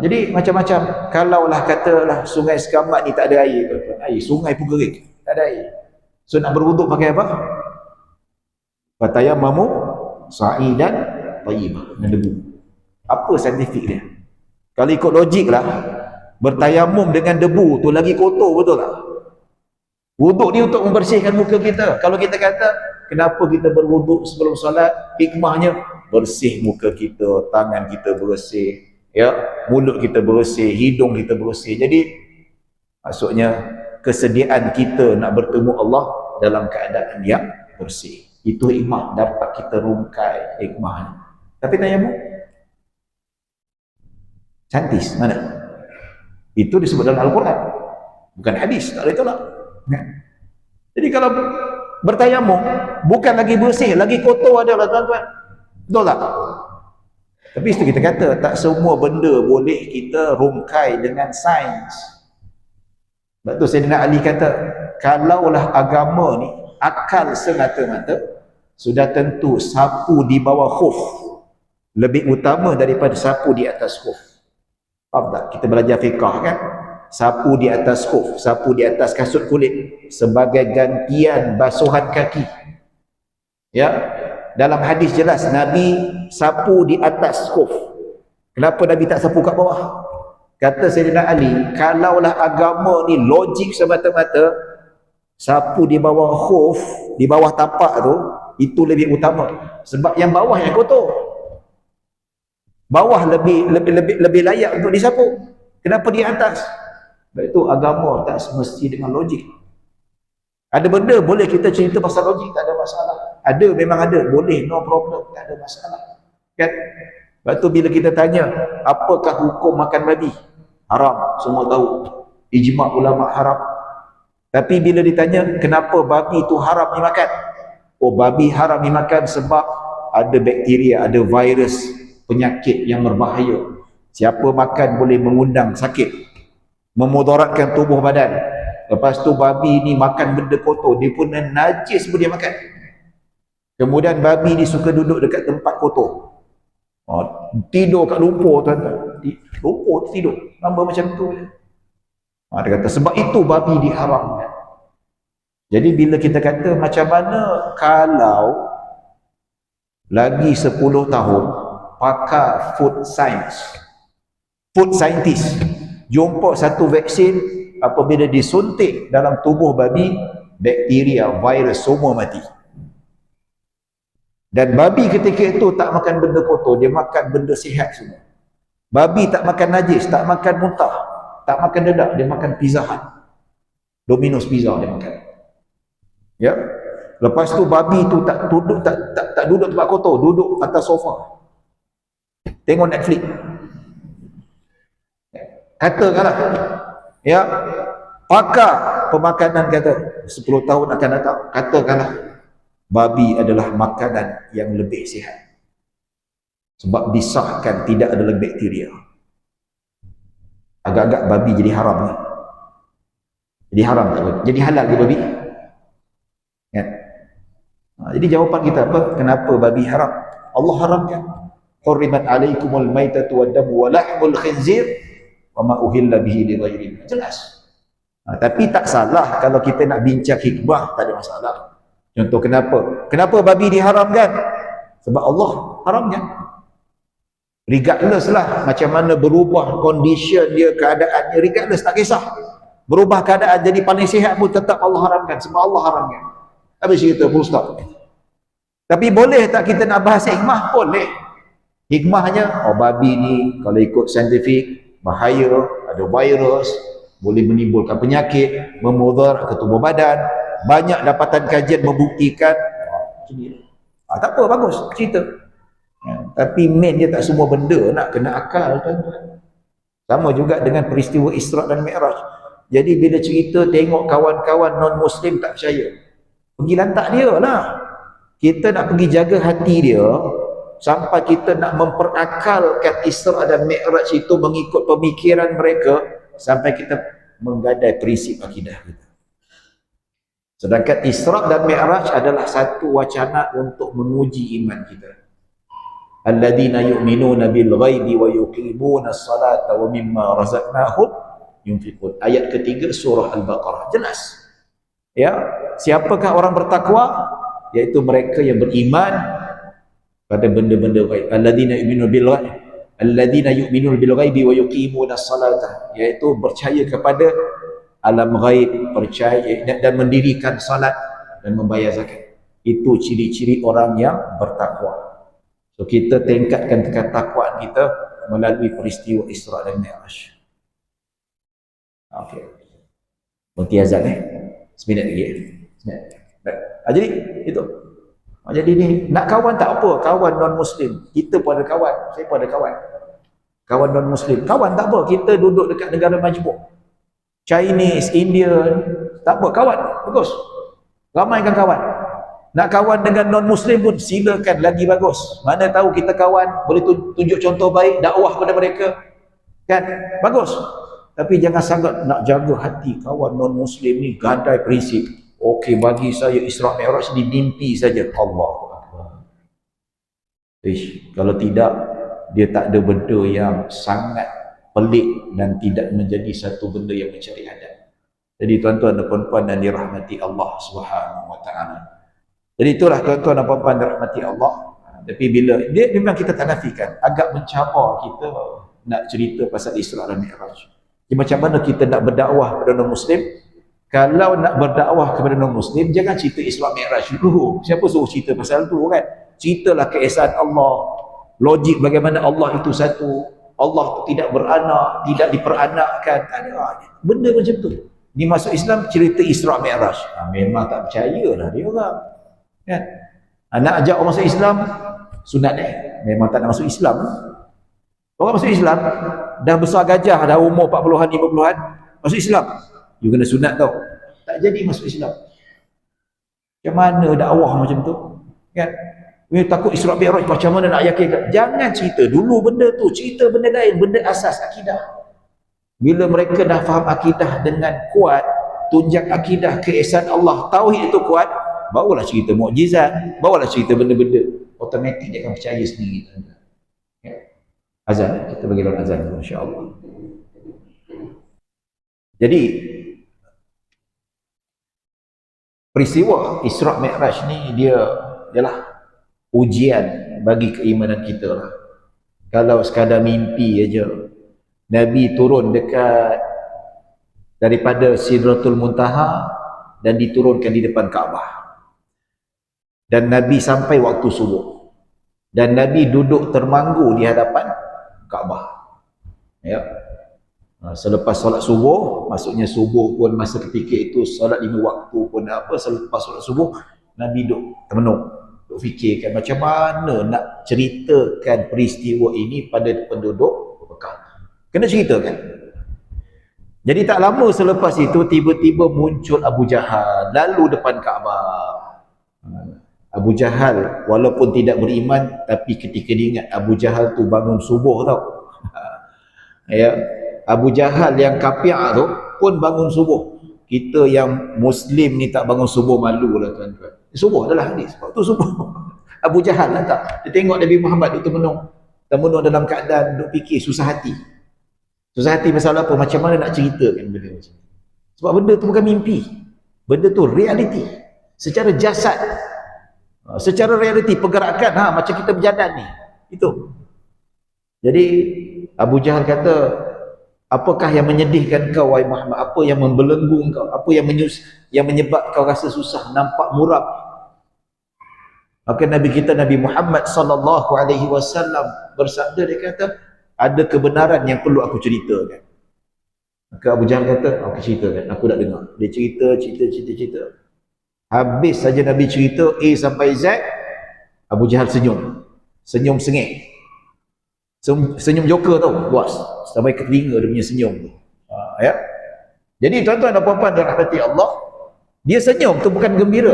Jadi macam-macam. Kalaulah katalah sungai Sekamat ni tak ada air, sungai pun kering, tak ada air. So nak berwuduk pakai apa? Fatayammamu sa'idan tayyiban, dengan debu. Apa saintifik dia? Kalau ikut logik lah, bertayamum dengan debu tu lagi kotor, betul tak? Wuduk ni untuk membersihkan muka kita. Kalau kita kata, kenapa kita berwuduk sebelum solat? Hikmahnya, bersih muka kita, tangan kita bersih, Ya, mulut kita bersih, hidung kita bersih. Jadi maksudnya kesediaan kita nak bertemu Allah dalam keadaan yang bersih. Itu hikmah, dapat kita rungkai hikmahnya. Tapi tayamum cantis mana? Itu disebut dalam Al-Quran, bukan hadis, tak boleh tolak. Jadi kalau bertayamum bukan lagi bersih, lagi kotor adalah tuan-tuan. Betul tak? Tapi itu kita kata tak semua benda boleh kita rungkai dengan sains. Sebab tu Sayyidina Ali kata, kalaulah agama ni akal semata-mata, sudah tentu sapu di bawah khuf lebih utama daripada sapu di atas khuf. Faham tak? Kita belajar fiqah kan? Sapu di atas khuf, sapu di atas kasut kulit sebagai gantian basuhan kaki. Ya, dalam hadis jelas Nabi sapu di atas khuf. Kenapa Nabi tak sapu kat bawah? Kata Sayyidina Ali, kalaulah agama ni logik semata-mata, sapu di bawah khuf, di bawah tapak tu, itu lebih utama. Sebab yang bawah yang kotor. Bawah lebih layak untuk disapu. Kenapa di atas? Sebab itu agama tak semesti dengan logik. Ada benda boleh kita cerita pasal logik, tak ada masalah. Ada, memang ada, boleh, no problem, tak ada masalah. Kan? Sebab tu bila kita tanya, apakah hukum makan babi? Haram, semua tahu. Ijma' ulama' haram. Tapi bila ditanya, kenapa babi itu haram dimakan? Oh, babi haram dimakan sebab ada bakteria, ada virus, penyakit yang berbahaya. Siapa makan boleh mengundang sakit, memudaratkan tubuh badan. Lepas tu babi ni makan benda kotor, dia pun najis pun dia makan. Kemudian babi ni suka duduk dekat tempat kotor. Tidur kat lumpur tuan-tuan. Lumpur tidur, nama macam tu. Dia kata sebab itu babi diharamkan. Jadi bila kita kata macam mana kalau lagi 10 tahun pakar food scientist jumpa satu vaksin, apabila disuntik dalam tubuh babi, bakteria, virus semua mati. Dan babi ketika itu tak makan benda kotor, dia makan benda sihat semua. Babi tak makan najis, tak makan muntah, tak makan dedak, dia makan Pizza Hut, Domino's Pizza dia makan. Ya. Lepas tu babi tu tak duduk tempat kotor, duduk atas sofa, tengok Netflix. Katakanlah, ya, pakar pemakanan kata 10 tahun akan datang, katakanlah babi adalah makanan yang lebih sihat sebab disahkan tidak ada lagi bakteria. Agak-agak babi jadi haram ni. Jadi haram tak? Jadi halal ke babi? Ya. Jadi jawapan kita apa? Kenapa babi haram? Allah haramkan. Hurrimat alaikumul maitatu wad-damu wa lahmul khinzir wa ma uhilla bihi li ghairillah. Jelas. Tapi tak salah kalau kita nak bincang hikmah, tak ada masalah. Contoh kenapa babi diharamkan? Sebab Allah haramkan. Regardless lah macam mana berubah condition dia, keadaannya, regardless, tak kisah. Berubah keadaan jadi paling sihat pun tetap Allah haramkan, sebab Allah haramkan. Habis cerita, full stop. Tapi boleh tak kita nak bahas hikmah? Boleh. Hikmahnya, babi ni kalau ikut saintifik bahaya, ada virus, boleh menimbulkan penyakit, memudarat ke tubuh badan. Banyak dapatan kajian membuktikan. Tak apa, bagus cerita. Tapi main dia tak semua benda nak kena akal, tuan-tuan. Sama juga dengan peristiwa Isra' dan Mi'raj. Jadi bila cerita tengok kawan-kawan non-Muslim tak percaya, pergi lantak dia lah. Kita nak pergi jaga hati dia sampai kita nak memperakalkan Isra' dan Mi'raj itu mengikut pemikiran mereka, sampai kita menggadai prinsip akidah kita. Sedangkan Isra' dan Mi'raj adalah satu wacana untuk menguji iman kita. Alladzina yu'minuna bil ghaibi wa yuqimuna as-salata wa mimma razaqnahum yunfiqun. Ayat ketiga surah Al-Baqarah. Jelas. Ya, siapakah orang bertakwa? Yaitu mereka yang beriman pada benda-benda ghaib. Alladzina yu'minuna bil ghaibi, alladzina yu'minuna bil ghaibi wa yuqimuna as-salata, yaitu percaya kepada alam ghaib, percaya dan mendirikan salat dan membayar zakat. Itu ciri-ciri orang yang bertakwa. So kita tingkatkan ketakwaan kita melalui peristiwa Isra dan Mi'raj. Okey. Berhenti azan seminit lagi seminit. Baik. Jadi itu. Jadi ni nak kawan tak apa, kawan non muslim. Kita pun ada kawan, saya pun ada kawan. Kawan non muslim. Kawan tak apa, kita duduk dekat negara majmuk. Chinese, Indian, tak apa, kawan. Bagus. Ramaikan kawan. Nak kawan dengan non muslim pun silakan, lagi bagus. Mana tahu kita kawan, boleh tunjuk contoh baik, dakwah kepada mereka. Kan? Bagus. Tapi jangan sangat nak jaga hati kawan non muslim ni gadai prinsip. Okey, bagi saya Isra Mi'raj ni mimpi saja. Allahu Akbar. Kalau tidak, dia tak ada benda yang sangat pelik dan tidak menjadi satu benda yang mencari adat. Jadi tuan-tuan dan puan-puan dan dirahmati Allah Subhanahu wa taala. Jadi itulah tuan-tuan dan puan-puan dirahmati Allah. Tapi bila dia memang kita tak nafikan, agak mencabar kita nak cerita pasal Isra dan Mi'raj. Jadi macam mana kita nak berdakwah kepada non muslim? Kalau nak berdakwah kepada non-muslim, jangan cerita Isra Mi'raj dulu. Siapa suruh cerita pasal tu kan? Ceritalah keesaan Allah. Logik bagaimana Allah itu satu. Allah itu tidak beranak, tidak diperanakkan. Tak ada. Benda macam tu. Ni masuk Islam, cerita Isra Mi'raj. Memang tak percayalah dia orang. Kan? Nak ajak orang masuk Islam, sunat memang tak nak masuk Islam. Orang masuk Islam, dah besar gajah, dah umur 40-an, 50-an, masuk Islam. You kena sunat tau. Tak jadi masuk Islam. Macam mana dakwah macam tu? Kan? You takut Isra Mi'raj, macam mana nak yakinkan? Jangan cerita dulu benda tu. Cerita benda lain, benda asas akidah. Bila mereka dah faham akidah dengan kuat, tunjang akidah keesaan Allah, tauhid itu kuat, barulah cerita mukjizat, barulah cerita benda-benda. Automatik dia akan percaya sendiri. Azan, kita bagi dalam azan insya-Allah. Jadi peristiwa Isra Mi'raj ni dia ialah ujian bagi keimanan kita lah. Kalau sekadar mimpi aja, Nabi turun dekat daripada Sidratul Muntaha dan diturunkan di depan Kaabah. Dan Nabi sampai waktu subuh. Dan Nabi duduk termanggu di hadapan Kaabah. Ya. Selepas solat subuh, maksudnya subuh pun masa ketika itu solat 5 waktu pun apa, selepas solat subuh Nabi duduk termenung, duduk fikirkan macam mana nak ceritakan peristiwa ini pada penduduk Mekah. Kena ceritakan. Jadi tak lama selepas itu tiba-tiba muncul Abu Jahal lalu depan Kaabah. Abu Jahal walaupun tidak beriman, tapi ketika dia ingat Abu Jahal tu bangun subuh tau. Ya, Abu Jahal yang kafir tu pun bangun subuh. Kita yang Muslim ni tak bangun subuh, malu lah tuan-tuan. Subuh adalah hadis. Waktu subuh. Abu Jahal lah tak. Dia tengok Nabi Muhammad duduk termenung dalam keadaan duduk fikir, susah hati. Susah hati masalah apa? Macam mana nak ceritakan benda macam ni? Sebab benda tu bukan mimpi. Benda tu realiti. Secara jasad. Secara realiti pergerakan macam kita berjalan ni. Itu. Jadi Abu Jahal kata, apakah yang menyedihkan kau wahai Muhammad? Apa yang membelenggu kau? Apa yang menyebab kau rasa susah, nampak muram? Maka Nabi kita Nabi Muhammad sallallahu alaihi wasallam bersabda, dia kata, ada kebenaran yang perlu aku ceritakan. Maka Abu Jahal kata, aku ceritakan, aku nak dengar. Dia cerita. Habis saja Nabi cerita A sampai Z, Abu Jahal senyum sengit. Senyum joker tau, luas sampai ke telinga dia punya senyum tu. Ya. Jadi tuan-tuan dan puan-puan dirahmati Allah, dia senyum tu bukan gembira.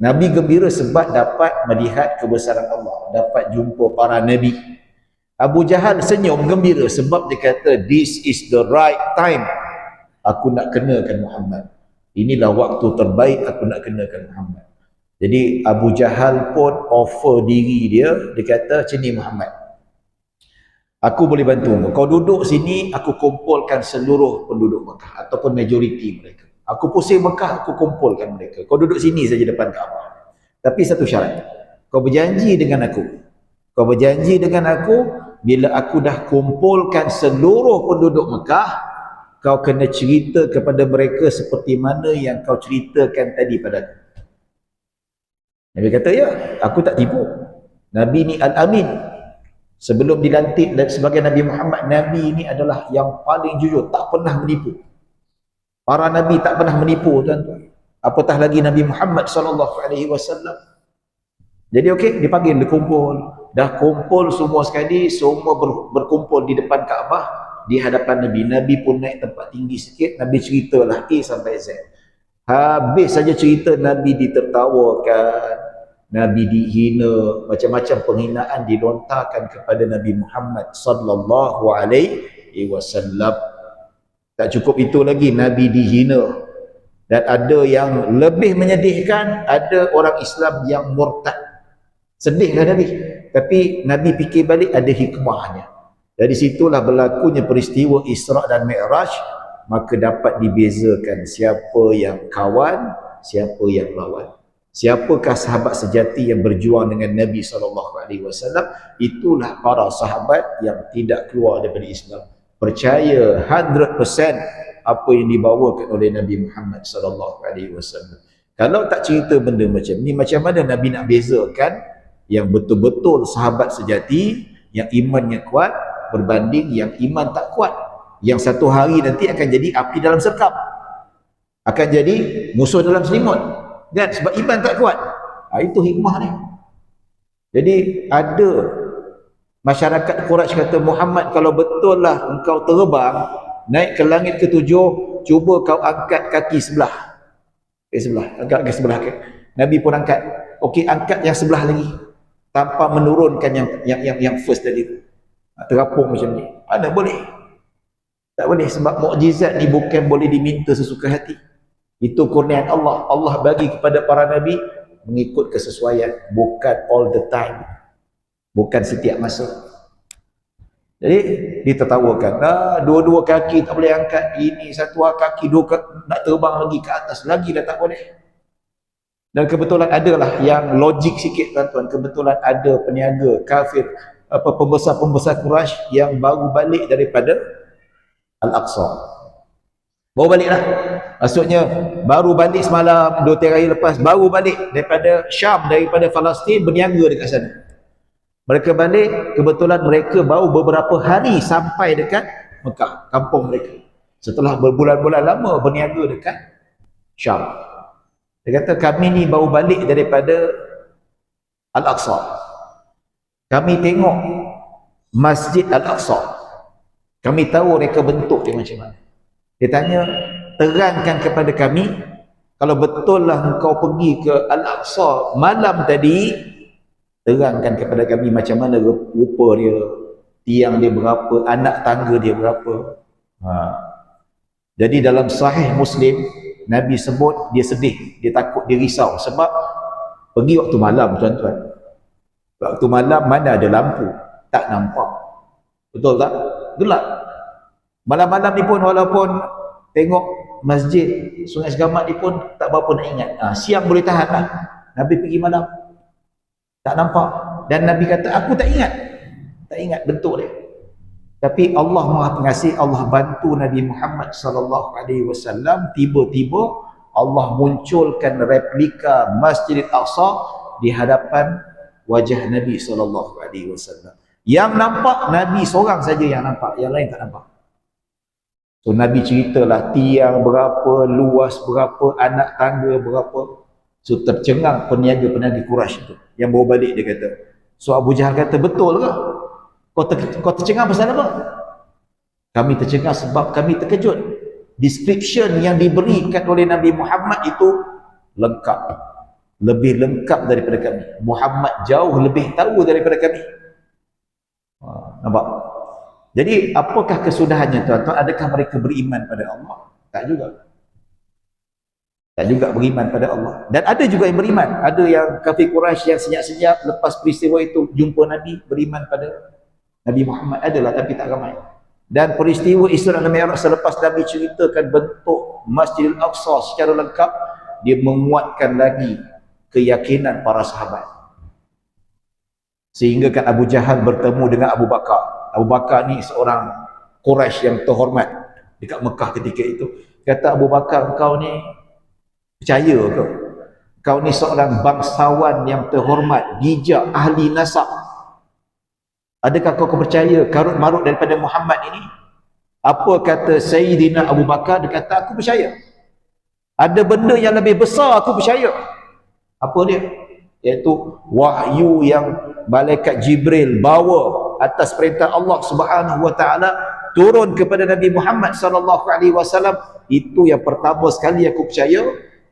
Nabi gembira sebab dapat melihat kebesaran Allah, dapat jumpa para nabi. Abu Jahal senyum gembira sebab dia kata, this is the right time aku nak kenakan Muhammad. Inilah waktu terbaik aku nak kenakan Muhammad. Jadi Abu Jahal pun offer diri dia kata, sini Muhammad, aku boleh bantu kau duduk sini, aku kumpulkan seluruh penduduk Mekah ataupun majoriti mereka. Aku pusing Mekah, aku kumpulkan mereka. Kau duduk sini saja depan Kaabah. Tapi satu syarat, kau berjanji dengan aku. Kau berjanji dengan aku, bila aku dah kumpulkan seluruh penduduk Mekah, kau kena cerita kepada mereka seperti mana yang kau ceritakan tadi pada aku. Nabi kata, ya, aku tak tipu. Nabi ni Al-Amin. Sebelum dilantik sebagai Nabi Muhammad, Nabi ini adalah yang paling jujur, tak pernah menipu. Para Nabi tak pernah menipu, tuan-tuan. Apatah lagi Nabi Muhammad SAW. Jadi okey, dipanggil, dikumpul. Dah kumpul semua sekali, semua berkumpul di depan Kaabah, di hadapan Nabi. Nabi pun naik tempat tinggi sikit, Nabi ceritalah A sampai Z. Habis saja cerita, Nabi ditertawakan, Nabi dihina, macam-macam penghinaan dilontarkan kepada Nabi Muhammad sallallahu alaihi wasallam. Tak cukup itu lagi, Nabi dihina. Dan ada yang lebih menyedihkan, ada orang Islam yang murtad. Sedihlah Nabi. Tapi Nabi fikir balik, ada hikmahnya. Dari situlah berlakunya peristiwa Isra' dan Mi'raj. Maka dapat dibezakan siapa yang kawan, siapa yang lawan. Siapakah sahabat sejati yang berjuang dengan Nabi SAW? Itulah para sahabat yang tidak keluar daripada Islam. Percaya 100% apa yang dibawakan oleh Nabi Muhammad SAW. Kalau tak cerita benda macam ni, macam mana Nabi nak bezakan yang betul-betul sahabat sejati, yang imannya kuat, berbanding yang iman tak kuat, yang satu hari nanti akan jadi api dalam sekam, akan jadi musuh dalam selimut. Dan sebab iman tak kuat. Itu hikmah ni. Jadi ada masyarakat Quraisy kata, Muhammad, kalau betul lah engkau terbang naik ke langit ketujuh, cuba kau angkat kaki sebelah. Angkat kaki sebelah. Nabi pun angkat. Okey, angkat yang sebelah lagi, tanpa menurunkan yang first tadi tu. Terapung macam ni. Mana boleh? Tak boleh, sebab mukjizat ni bukan boleh diminta sesuka hati. Itu kurniaan Allah. Allah bagi kepada para Nabi mengikut kesesuaian, bukan all the time, bukan setiap masa. Jadi ditertawakan, dua-dua kaki tak boleh angkat, ini satu kaki nak terbang lagi ke atas, lagi dah tak boleh. Dan kebetulan adalah yang logik sikit, tuan-tuan, kebetulan ada peniaga kafir, pembesar-pembesar Quraisy yang baru balik daripada Al-Aqsa. Baru balik lah. Maksudnya baru balik semalam, 2-3 hari lepas, baru balik daripada Syam, daripada Palestin, berniaga dekat sana. Mereka balik, kebetulan mereka baru beberapa hari sampai dekat Mekah, kampung mereka. Setelah berbulan-bulan lama berniaga dekat Syam. Dia kata, kami ni baru balik daripada Al-Aqsa. Kami tengok Masjid Al-Aqsa. Kami tahu reka bentuk dia macam mana. Dia tanya, terangkan kepada kami, kalau betul lah engkau pergi ke Al-Aqsa malam tadi, terangkan kepada kami macam mana rupa dia, tiang dia berapa, anak tangga dia berapa. Jadi dalam Sahih Muslim, Nabi sebut dia sedih, dia takut, dia risau. Sebab pergi waktu malam, tuan-tuan. Waktu malam mana ada lampu, tak nampak. Betul tak? Gelap. Malam-malam ni pun, walaupun tengok masjid Sungai Segamat ni pun tak berapa nak ingat. Siang boleh tahan lah. Nabi pergi malam, tak nampak. Dan Nabi kata, aku tak ingat bentuk dia. Tapi Allah Maha Pengasih, Allah bantu Nabi Muhammad SAW. Tiba-tiba Allah munculkan replika Masjid Al-Aqsa di hadapan wajah Nabi SAW. Yang nampak Nabi seorang saja yang nampak, yang lain tak nampak. So Nabi ceritalah tiang berapa, luas berapa, anak tangga berapa. So tercengang peniaga-peniaga Quraisy itu yang bawa balik. Dia kata, so Abu Jahal kata, betul ke? Kau tercengang pasal apa? Kami tercengang sebab kami terkejut. Description yang diberikan oleh Nabi Muhammad itu lengkap, lebih lengkap daripada kami. Muhammad jauh lebih tahu daripada kami. Nampak? Jadi apakah kesudahannya, tuan-tuan? Adakah mereka beriman pada Allah? Tak juga. Tak juga beriman pada Allah. Dan ada juga yang beriman. Ada yang kafir Quraisy yang senyap-senyap lepas peristiwa itu jumpa Nabi, beriman pada Nabi Muhammad. Adalah, tapi tak ramai. Dan peristiwa Isra dan Mi'raj, selepas Nabi ceritakan bentuk Masjidil Aqsa secara lengkap, dia menguatkan lagi keyakinan para sahabat. Sehingga kan Abu Jahal bertemu dengan Abu Bakar. Abu Bakar ni seorang Quraisy yang terhormat dekat Mekah ketika itu. Kata Abu Bakar, kau ni percaya ke? Kau ni seorang bangsawan yang terhormat, bijak, ahli nasab. Adakah kau percaya karut marut daripada Muhammad ini? Apa kata Sayyidina Abu Bakar? Dia kata, aku percaya. Ada benda yang lebih besar aku percaya. Apa dia? Iaitu wahyu yang malaikat Jibril bawa atas perintah Allah Subhanahu wa taala turun kepada Nabi Muhammad sallallahu alaihi wasallam. Itu yang pertama sekali aku percaya,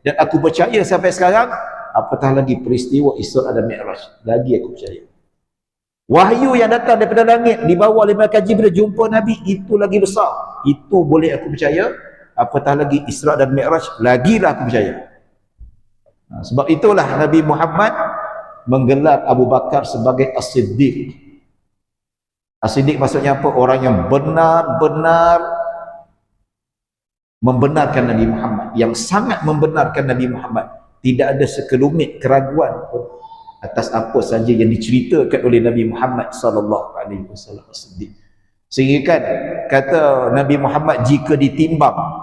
dan aku percaya sampai sekarang. Apatah lagi peristiwa Isra dan Mi'raj, lagi aku percaya. Wahyu yang datang daripada langit dibawa oleh malaikat Jibril jumpa Nabi, itu lagi besar. Itu boleh aku percaya. Apatah lagi Isra dan Mi'raj, lagilah aku percaya. Sebab itulah Nabi Muhammad menggelar Abu Bakar sebagai As-Siddiq. As-Siddiq maksudnya apa? Orang yang benar-benar membenarkan Nabi Muhammad, yang sangat membenarkan Nabi Muhammad. Tidak ada sekelumit keraguan atas apa saja yang diceritakan oleh Nabi Muhammad sallallahu alaihi wasallam. As-Siddiq. Sehingga kan kata Nabi Muhammad, jika ditimbang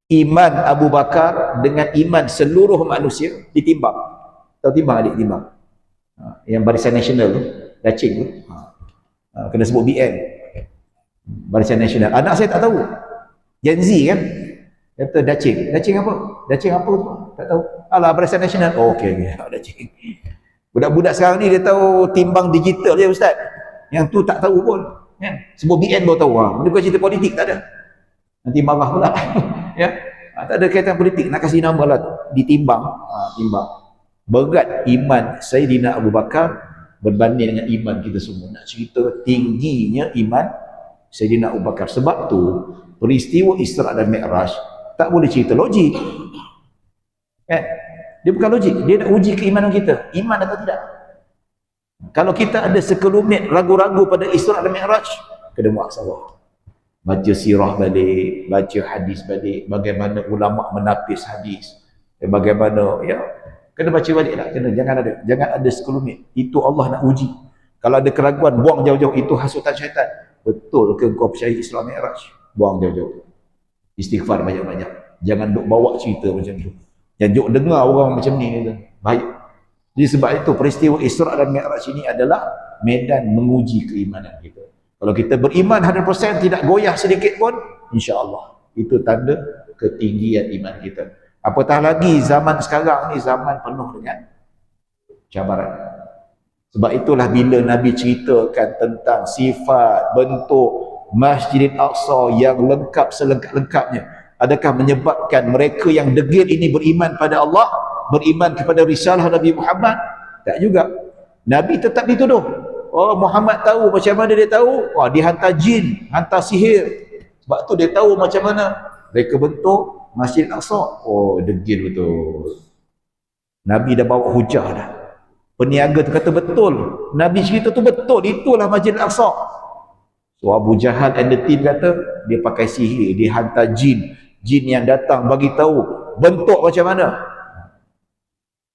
iman Abu Bakar dengan iman seluruh manusia, ditimbang. Tahu timbang adik, timbang? Yang Barisan Nasional tu, dacing tu. Kena sebut BN. Barisan Nasional. Anak saya tak tahu. Gen Z kan? Kata dacing. Dacing apa? Dacing apa tu? Tak tahu. Alah, Barisan Nasional. Oh, okey. Dacing. Budak-budak sekarang ni dia tahu timbang digital je, Ustaz. Yang tu tak tahu pun. Kan? Sebut BN baru tahu. Dia bukan cerita politik, tak ada. Nanti marah pula. Ya, tak ada kaitan politik, nak kasih nama lah, ditimbang. Timbang berat iman Sayyidina Abu Bakar berbanding dengan iman kita semua. Nak cerita tingginya iman Sayyidina Abu Bakar. Sebab tu peristiwa Isra dan Mi'raj tak boleh cerita logik, kan? Dia bukan logik, dia nak uji keimanan kita, iman atau tidak. Kalau kita ada sekelumit ragu-ragu pada Isra dan Mi'raj, kena muhasabah. Baca sirah balik, baca hadis balik, bagaimana ulama menapis hadis, bagaimana, ya, kena baca balik lah, kena, jangan ada sekelumit. Itu Allah nak uji. Kalau ada keraguan, buang jauh-jauh, itu hasutan syaitan. Betul ke kau percaya Isra Mi'raj? Buang jauh-jauh. Istighfar banyak-banyak. Jangan duk bawa cerita macam tu. Jangan duk dengar orang macam ni, baik. Jadi sebab itu peristiwa Isra dan Mi'raj ini adalah medan menguji keimanan kita. Kalau kita beriman 100%, tidak goyah sedikit pun, insya-Allah itu tanda ketinggian iman kita. Apatah lagi zaman sekarang ni zaman penuh dengan cabaran. Sebab itulah bila Nabi ceritakan tentang sifat bentuk Masjidil Aqsa yang lengkap selengkap-lengkapnya, adakah menyebabkan mereka yang degil ini beriman pada Allah, beriman kepada risalah Nabi Muhammad? Tak juga. Nabi tetap dituduh. Oh, Muhammad tahu macam mana dia tahu? Wah, dia hantar jin, hantar sihir. Sebab tu dia tahu macam mana mereka bentuk Masjid Al-Aqsa. Oh, degil betul. Nabi dah bawa hujah dah. Peniaga tu kata betul. Nabi cerita tu betul. Itulah Masjid Al-Aqsa. So Abu Jahal and the team kata dia pakai sihir, dia hantar jin. Jin yang datang bagi tahu bentuk macam mana.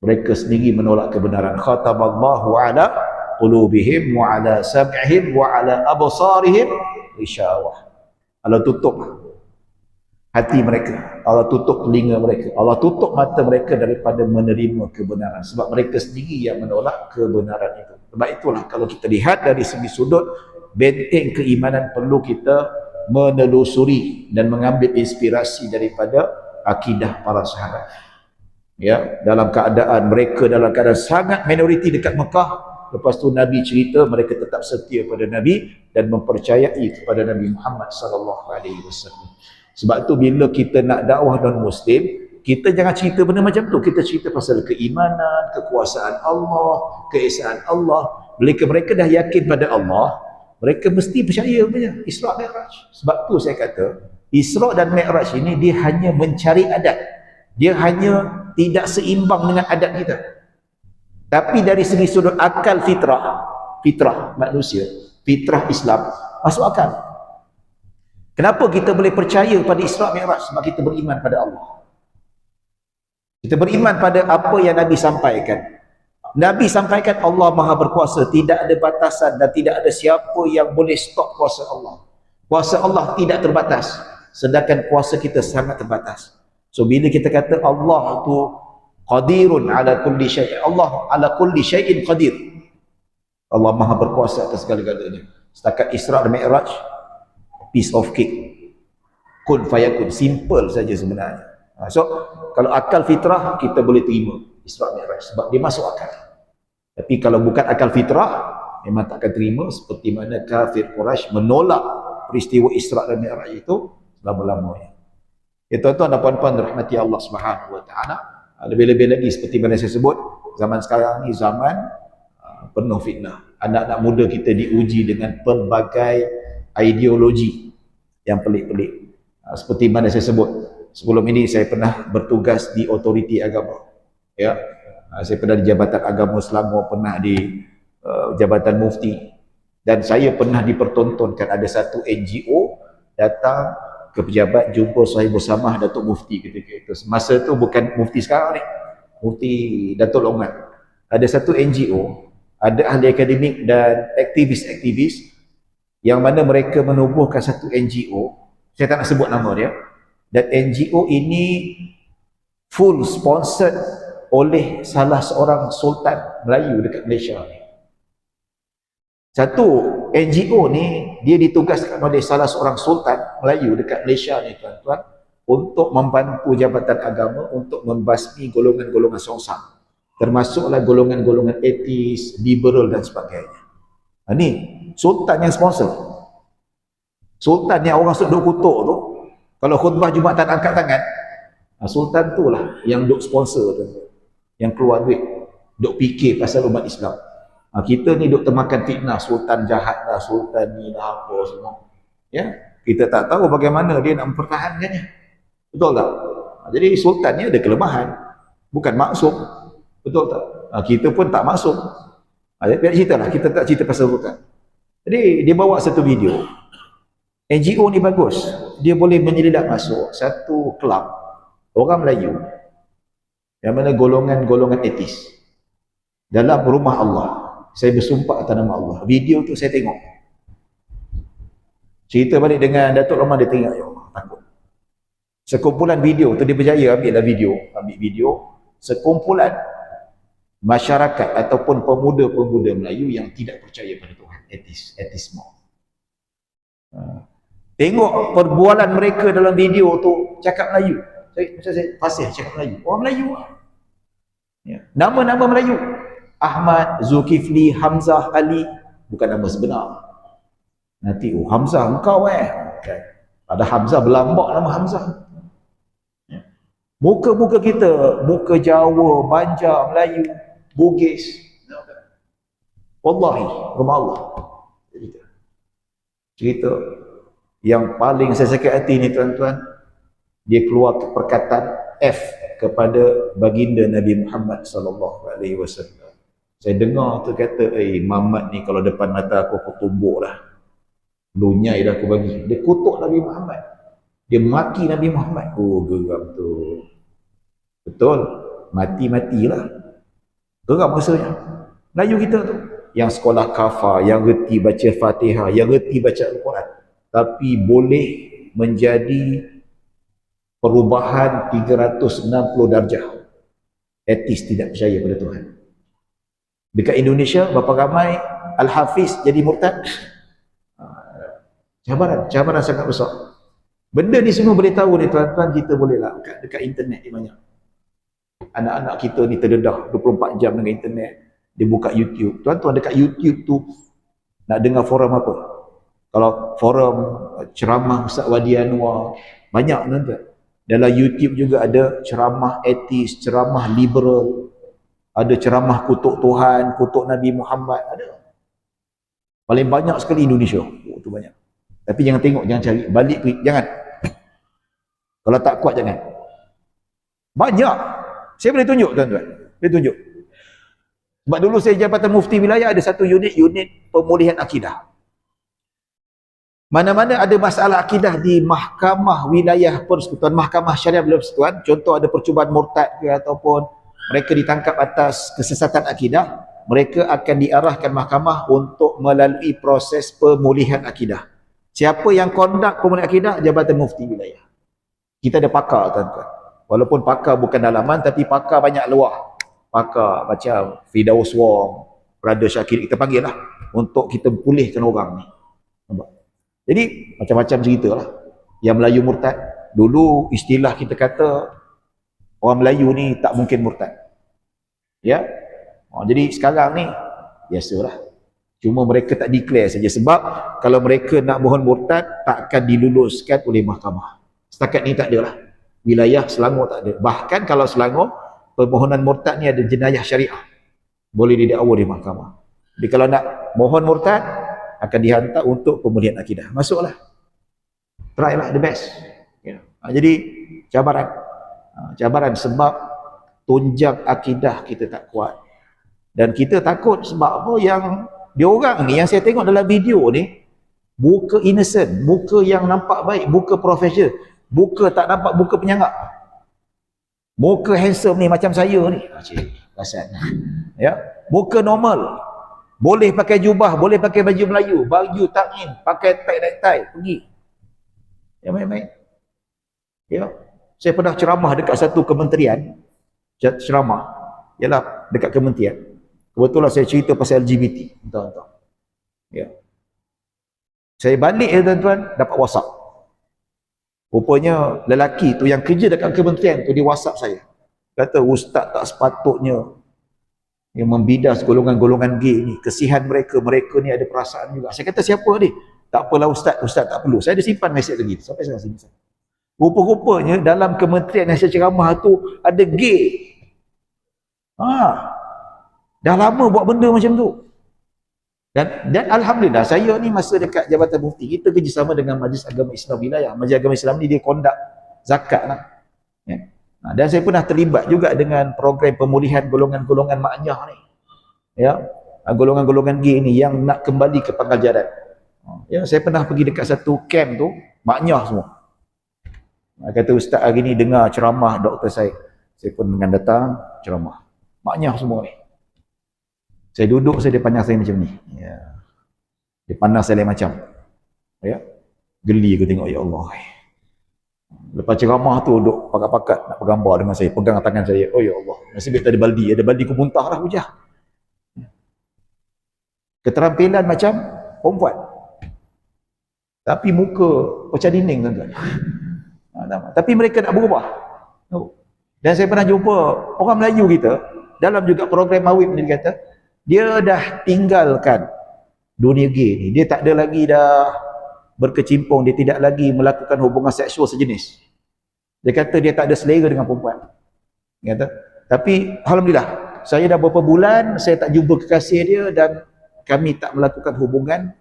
Mereka sendiri menolak kebenaran. Khatamallahu ala qulubihim wa ala sam'ihim wa ala absarihim gishawah. Allah tutup hati mereka, Allah tutup telinga mereka, Allah tutup mata mereka daripada menerima kebenaran, sebab mereka sendiri yang menolak kebenaran itu. Sebab itulah kalau kita lihat dari segi sudut benteng keimanan, perlu kita menelusuri dan mengambil inspirasi daripada akidah para sahabat. Ya, dalam keadaan mereka dalam keadaan sangat minoriti dekat Mekah. Lepas tu Nabi cerita mereka tetap setia pada Nabi dan mempercayai kepada Nabi Muhammad sallallahu alaihi wasallam. Sebab tu bila kita nak dakwah non-Muslim, kita jangan cerita benda macam tu. Kita cerita pasal keimanan, kekuasaan Allah, keesaan Allah. Bila mereka dah yakin pada Allah, mereka mesti percaya punya Isra Mi'raj. Sebab tu saya kata Isra dan Mi'raj ini dia hanya mencari adat. Dia hanya tidak seimbang dengan adat kita. Tapi dari segi sudut akal fitrah manusia, fitrah Islam, masuk akal. Kenapa kita boleh percaya pada Isra Mi'raj? Sebab kita beriman pada Allah. Kita beriman pada apa yang Nabi sampaikan. Nabi sampaikan Allah Maha Berkuasa, tidak ada batasan dan tidak ada siapa yang boleh stop kuasa Allah. Kuasa Allah tidak terbatas, sedangkan kuasa kita sangat terbatas. So bila kita kata Allah tu qadirun ala kulli syai', Allah ala kulli syai'in qadir. Allah Maha berkuasa atas segala-galanya. Setakat Isra dan Mi'raj, piece of cake, kun fayakun, simple saja sebenarnya. So kalau akal fitrah kita boleh terima Isra Mi'raj sebab dia masuk akal. Tapi kalau bukan akal fitrah memang tak akan terima, seperti mana kafir Quraisy menolak peristiwa Isra dan Mi'raj itu selama-lamanya. Ya tuan-tuan dan puan-puan rahmati Allah Subhanahu wa taala, lebih-lebih lagi seperti mana saya sebut, zaman sekarang ni zaman penuh fitnah. Anak-anak muda kita diuji dengan pelbagai ideologi yang pelik-pelik. Seperti mana saya sebut, sebelum ini saya pernah bertugas di otoriti agama. Ya, saya pernah di Jabatan Agama Selangor, pernah di Jabatan Mufti, dan saya pernah dipertontonkan ada satu NGO datang ke pejabat jumpa Sahibul Samah Datuk Mufti ketika itu. Masa tu bukan Mufti sekarang ni, Mufti Datuk Longan. Ada satu NGO, ada ahli akademik dan aktivis-aktivis yang mana mereka menubuhkan satu NGO, saya tak nak sebut nama dia, dan NGO ini full sponsored oleh salah seorang sultan Melayu dekat Malaysia ni. Satu NGO ni dia ditugaskan oleh salah seorang sultan Melayu dekat Malaysia ni tuan-tuan, untuk membantu Jabatan Agama untuk membasmi golongan-golongan songsang, termasuklah golongan-golongan etis, liberal dan sebagainya. Ini sultan yang sponsor. Sultan yang orang duk kutuk tu, kalau khutbah Jumatan angkat tangan, sultan tu lah yang duk sponsor tu, yang keluar duit, duk fikir pasal umat Islam. Kita ni duk termakan fitnah, sultan jahat lah, sultan ni lah, apa semua. Ya, kita tak tahu bagaimana dia nak mempertahankannya. Betul tak? Jadi sultan ni ada kelemahan, bukan maksum. Betul tak? Kita pun tak maksum. Biar cerita lah, kita tak cerita pasal sultan. Jadi dia bawa satu video. NGO ni bagus, dia boleh menyelidak masuk satu kelab orang Melayu yang mana golongan-golongan etis dalam rumah Allah. Saya bersumpah atas nama Allah, video tu saya tengok, cerita balik dengan Datuk Rahman, dia tengok, ya Allah, takut. Sekumpulan video tu dia berjaya ambil video sekumpulan masyarakat ataupun pemuda-pemuda Melayu yang tidak percaya pada Tuhan, etisme. Tengok perbualan mereka dalam video tu, cakap Melayu. Saya fasih cakap Melayu, orang Melayu lah. Ya. Nama-nama Melayu, Ahmad, Zulkifli, Hamzah, Ali, bukan nama sebenar. Nanti, oh Hamzah engkau okay. Ada Hamzah berlambak nama Hamzah. Ya. Muka-muka kita, muka Jawa, Banjar, Melayu, Bugis. Wallahi, rumah Allah. Cerita yang paling saya sakit hati ni tuan-tuan, dia keluar perkataan F kepada baginda Nabi Muhammad sallallahu alaihi wasallam. Saya dengar tu kata, Muhammad ni kalau depan mata aku tumbuk dah. Lunyai dah aku bagi. Dia kutuk Nabi Muhammad. Dia maki Nabi Muhammad. Oh, geram tu. Betul. Mati-matilah. Geram rasanya. Melayu kita tu, yang sekolah kafar, yang reti baca Fatihah, yang reti baca Al-Quran, tapi boleh menjadi perubahan 360 darjah. Etis tidak percaya pada Tuhan. Dekat Indonesia, berapa ramai Al-Hafiz jadi murtad? Cabaran sangat besar. Benda ni semua boleh tahu ni tuan-tuan, kita boleh lah dekat internet ni banyak. Anak-anak kita ni terdedah 24 jam dengan internet. Dia buka YouTube. Tuan-tuan, dekat YouTube tu nak dengar forum apa? Kalau forum ceramah Ustaz Wadi Anwar, banyak tuan-tuan. Dalam YouTube juga ada ceramah etis, ceramah liberal, ada ceramah kutuk Tuhan, kutuk Nabi Muhammad, ada. Paling banyak sekali Indonesia. Oh, tu banyak. Tapi jangan tengok, jangan cari. Balik, jangan. Kalau tak kuat, jangan. Banyak. Saya boleh tunjuk, tuan-tuan. Boleh tunjuk. Sebab dulu saya Jabatan Mufti Wilayah, ada satu unit pemulihan akidah. Mana-mana ada masalah akidah di Mahkamah Wilayah Persekutuan, Mahkamah Syariah Persekutuan, contoh ada percubaan murtad ke, ataupun mereka ditangkap atas kesesatan akidah, mereka akan diarahkan mahkamah untuk melalui proses pemulihan akidah. Siapa yang kondak pemulihan akidah? Jabatan Mufti Wilayah. Kita ada pakar, tuan-tuan. Walaupun pakar bukan dalaman, tapi pakar banyak luar. Pakar macam Firdaus Wong, Brother Syakir kita panggil lah untuk kita pulihkan orang ni. Nampak? Jadi macam-macam cerita lah. Yang Melayu murtad, dulu istilah kita kata orang Melayu ni tak mungkin murtad. Ya. Jadi sekarang ni biasalah. Cuma mereka tak declare saja, sebab kalau mereka nak mohon murtad tak akan diluluskan oleh mahkamah. Setakat ni tak ada lah. Wilayah Selangor tak ada. Bahkan kalau Selangor, permohonan murtad ni ada jenayah syariah, boleh didakwa di mahkamah. Jadi kalau nak mohon murtad akan dihantar untuk pemulihan akidah. Masuklah. Try lah, the best. Ya. Jadi cabaran. Cabaran sebab tunjang akidah kita tak kuat. Dan kita takut sebab apa, yang dia orang ni yang saya tengok dalam video ni, muka innocent, muka yang nampak baik, muka professional, muka tak nampak muka penyangak. Muka handsome ni macam saya ni. Cik, perasan. Ya, muka normal. Boleh pakai jubah, boleh pakai baju Melayu, baju takin, pakai tie, pergi. Ya, baik-baik. Ya. Saya pernah ceramah dekat satu kementerian, ceramah, ialah dekat kementerian. Kebetulan saya cerita pasal LGBT, tuan-tuan. Ya. Saya balik ya tuan-tuan, dapat WhatsApp. Rupanya lelaki tu yang kerja dekat kementerian tu, dia WhatsApp saya. Kata, ustaz tak sepatutnya yang membidas golongan-golongan gay ni. Kesihan mereka, mereka ni ada perasaan juga. Saya kata, siapa ni? Tak apalah ustaz, ustaz tak perlu. Saya ada simpan mesej lagi sampai sekarang sini. Rupa-rupanya dalam kementerian yang saya ceramah tu ada gay. Dah lama buat benda macam tu. Dan alhamdulillah, saya ni masa dekat Jabatan Mufti, kita kerjasama dengan Majlis Agama Islam Wilayah. Majlis Agama Islam ni dia kondak zakat lah. Ya. Dan saya pernah terlibat juga dengan program pemulihan golongan-golongan maknyah ni. Ya, golongan-golongan gay ni yang nak kembali ke pangkal jaran. Ya, saya pernah pergi dekat satu camp tu, maknyah semua. Kata ustaz hari ni dengar ceramah Dr. Syed. Saya pun dengan datang ceramah. Maknyah semua ni. Saya duduk, dia pandang saya macam ni. Ya. Dia pandang saya lain macam. Ya. Geli aku tengok, ya Allah. Lepas ceramah tu duduk pakat-pakat nak bergambar dengan saya, pegang tangan saya. Oh ya Allah, nasib baik tak ada baldi aku muntah lah hujah. Keterampilan macam perempuan. Tapi muka macam dinding tuan-tuan. Tapi mereka nak berubah. Dan saya pernah jumpa orang Melayu kita dalam juga program Mawib ni, dia kata dia dah tinggalkan dunia gay ni. Dia tak ada lagi dah berkecimpung, dia tidak lagi melakukan hubungan seksual sejenis. Dia kata dia tak ada selera dengan perempuan. Dia kata, tapi alhamdulillah, saya dah beberapa bulan saya tak jumpa kekasih dia dan kami tak melakukan hubungan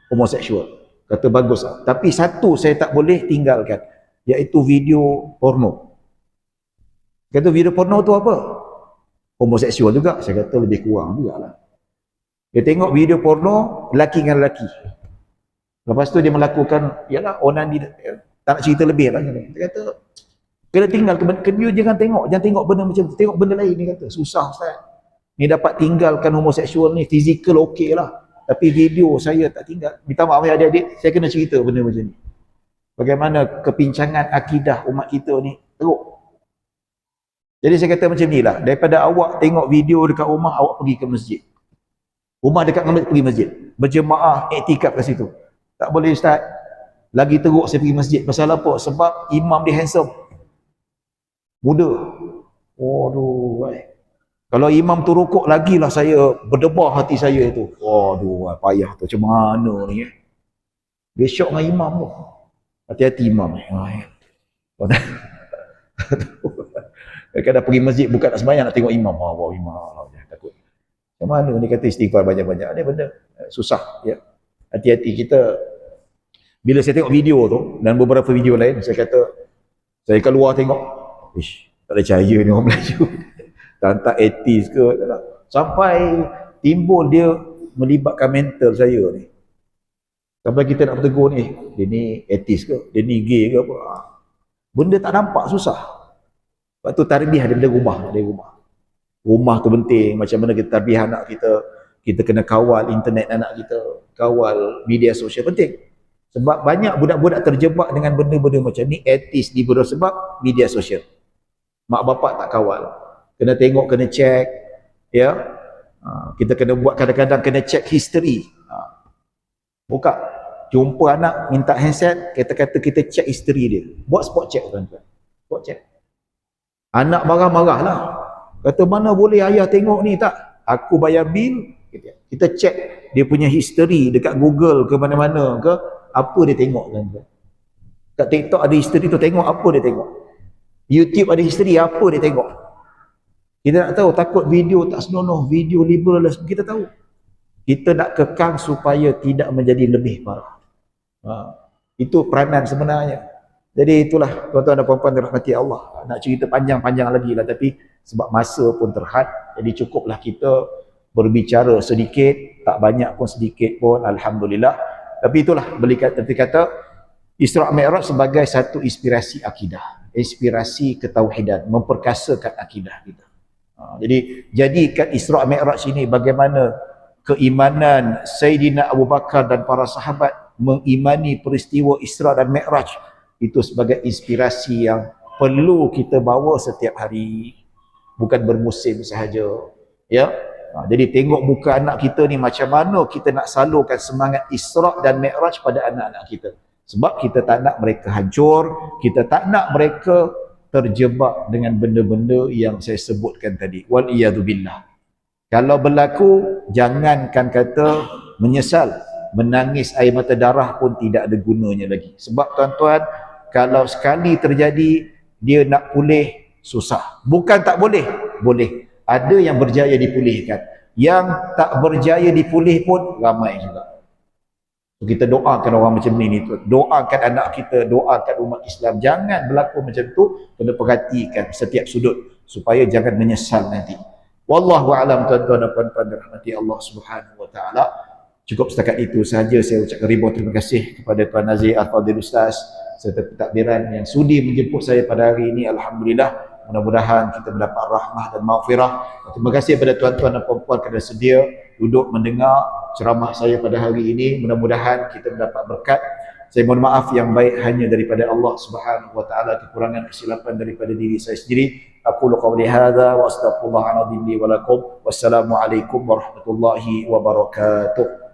homoseksual. Kata bagus lah. Tapi satu saya tak boleh tinggalkan, iaitu video porno. Kata video porno tu apa? Homoseksual juga. Saya kata lebih kurang jugalah. Dia tengok video porno lelaki dengan lelaki. Lepas tu dia melakukan, yalah, onani, tak nak cerita lebih lah. Dia kata kena tinggal, kena jangan tengok benda macam tu, tengok benda lain. Dia kata susah Ustaz ni dapat tinggalkan homoseksual ni, fizikal okey lah, tapi video saya tak tinggal. Minta maaf ya adik-adik, saya kena cerita benda macam ni. Bagaimana kepincangan akidah umat kita ni teruk. Jadi saya kata macam ni lah, daripada awak tengok video dekat rumah, awak pergi ke masjid. Rumah dekat dengan pergi masjid, berjemaah iktikaf kat situ. Tak boleh Ustaz, lagi teruk saya pergi masjid. Pasal apa? Sebab imam dia handsome, muda. Waduh, kalau imam tu rukuk lagi lah saya berdebar hati saya itu. Waduh, payah tu, macam mana ni. Dia syok dengan imam tu. Hati-hati imam. Kadang pergi masjid bukan nak sembahyang, nak tengok imam. Wah, imam takut. Macam mana dia kata istighfar banyak-banyak. Ada benda susah ya. Hati-hati kita. Bila saya tengok video tu dan beberapa video lain, saya kata saya keluar tengok, ish, tak ada cahaya ni orang Melayu. Tak etis ke, tak. Sampai timbul dia melibatkan mental saya ni. Sampai kita nak bertegur ni, dia ni etis ke, dia ni gay ke apa. Benda tak nampak susah. Sebab tu tarbiyah daripada rumah. Rumah tu penting. Macam mana kita tarbiyah anak kita. Kita kena kawal internet anak kita, kawal media sosial, penting. Sebab banyak budak-budak terjebak dengan benda-benda macam ni, etis di bawah sebab media sosial. Mak bapak tak kawal. Kena tengok, kena check, ya. Kita kena buat, kadang-kadang kena check history. Buka, jumpa anak minta handset, kita kata kita check history dia. Buat spot check tuan-tuan. Spot check. Anak marah-marah lah. Kata mana boleh ayah tengok ni, tak? Aku bayar bil. Kita check dia punya history dekat Google ke mana-mana ke, apa dia tengok tuan-tuan. Kat TikTok ada history tu, tengok apa dia tengok. YouTube ada history, apa dia tengok. Kita nak tahu, takut video tak senonoh, video liberal, kita tahu. Kita nak kekang supaya tidak menjadi lebih parah. Itu peranan sebenarnya. Jadi itulah tuan-tuan dan puan-puan dirahmati Allah. Nak cerita panjang-panjang lagi lah, tapi sebab masa pun terhad, jadi cukuplah kita berbicara sedikit, tak banyak pun sedikit pun, alhamdulillah. Tapi itulah beliau kata Isra' Mi'raj sebagai satu inspirasi akidah, inspirasi ketauhidan, memperkasakan akidah kita. Jadi jadikan Isra' Mi'raj ini bagaimana keimanan Sayyidina Abu Bakar dan para sahabat mengimani peristiwa Isra' dan Mi'raj itu sebagai inspirasi yang perlu kita bawa setiap hari, bukan bermusim sahaja. Ya. Jadi tengok muka anak kita ni, macam mana kita nak salurkan semangat Isra' dan Mi'raj pada anak-anak kita. Sebab kita tak nak mereka hancur, kita tak nak mereka terjebak dengan benda-benda yang saya sebutkan tadi. Wal'iyadzubillah. Kalau berlaku, jangankan kata menyesal, menangis air mata darah pun tidak ada gunanya lagi. Sebab tuan-tuan, kalau sekali terjadi, dia nak pulih susah. Bukan tak boleh, boleh. Ada yang berjaya dipulihkan. Yang tak berjaya dipulih pun ramai juga. Kita doakan orang macam ni tu. Doakan anak kita, doakan umat Islam. Jangan berlaku macam tu. Kena perhatikan setiap sudut supaya jangan menyesal nanti. Wallahu a'lam, tuan-tuan dan puan-puan dirahmati Allah Subhanahu wa taala. Cukup setakat itu sahaja saya ucapkan ribuan terima kasih kepada Tuan Nazir Al-Fadhil Ustaz serta pentadbiran yang sudi menjemput saya pada hari ini. Alhamdulillah. Mudah-mudahan kita mendapat rahmah dan maghfirah. Terima kasih kepada tuan-tuan dan puan-puan kerana sedia duduk mendengar ceramah saya pada hari ini. Mudah-mudahan kita mendapat berkat. Saya mohon maaf yang baik hanya daripada Allah Subhanahu wa taala, kekurangan kesilapan daripada diri saya sendiri. Aqulu qawli hadza wa astaghfirullahaladzim li wa lakum. Wassalamualaikum warahmatullahi wabarakatuh.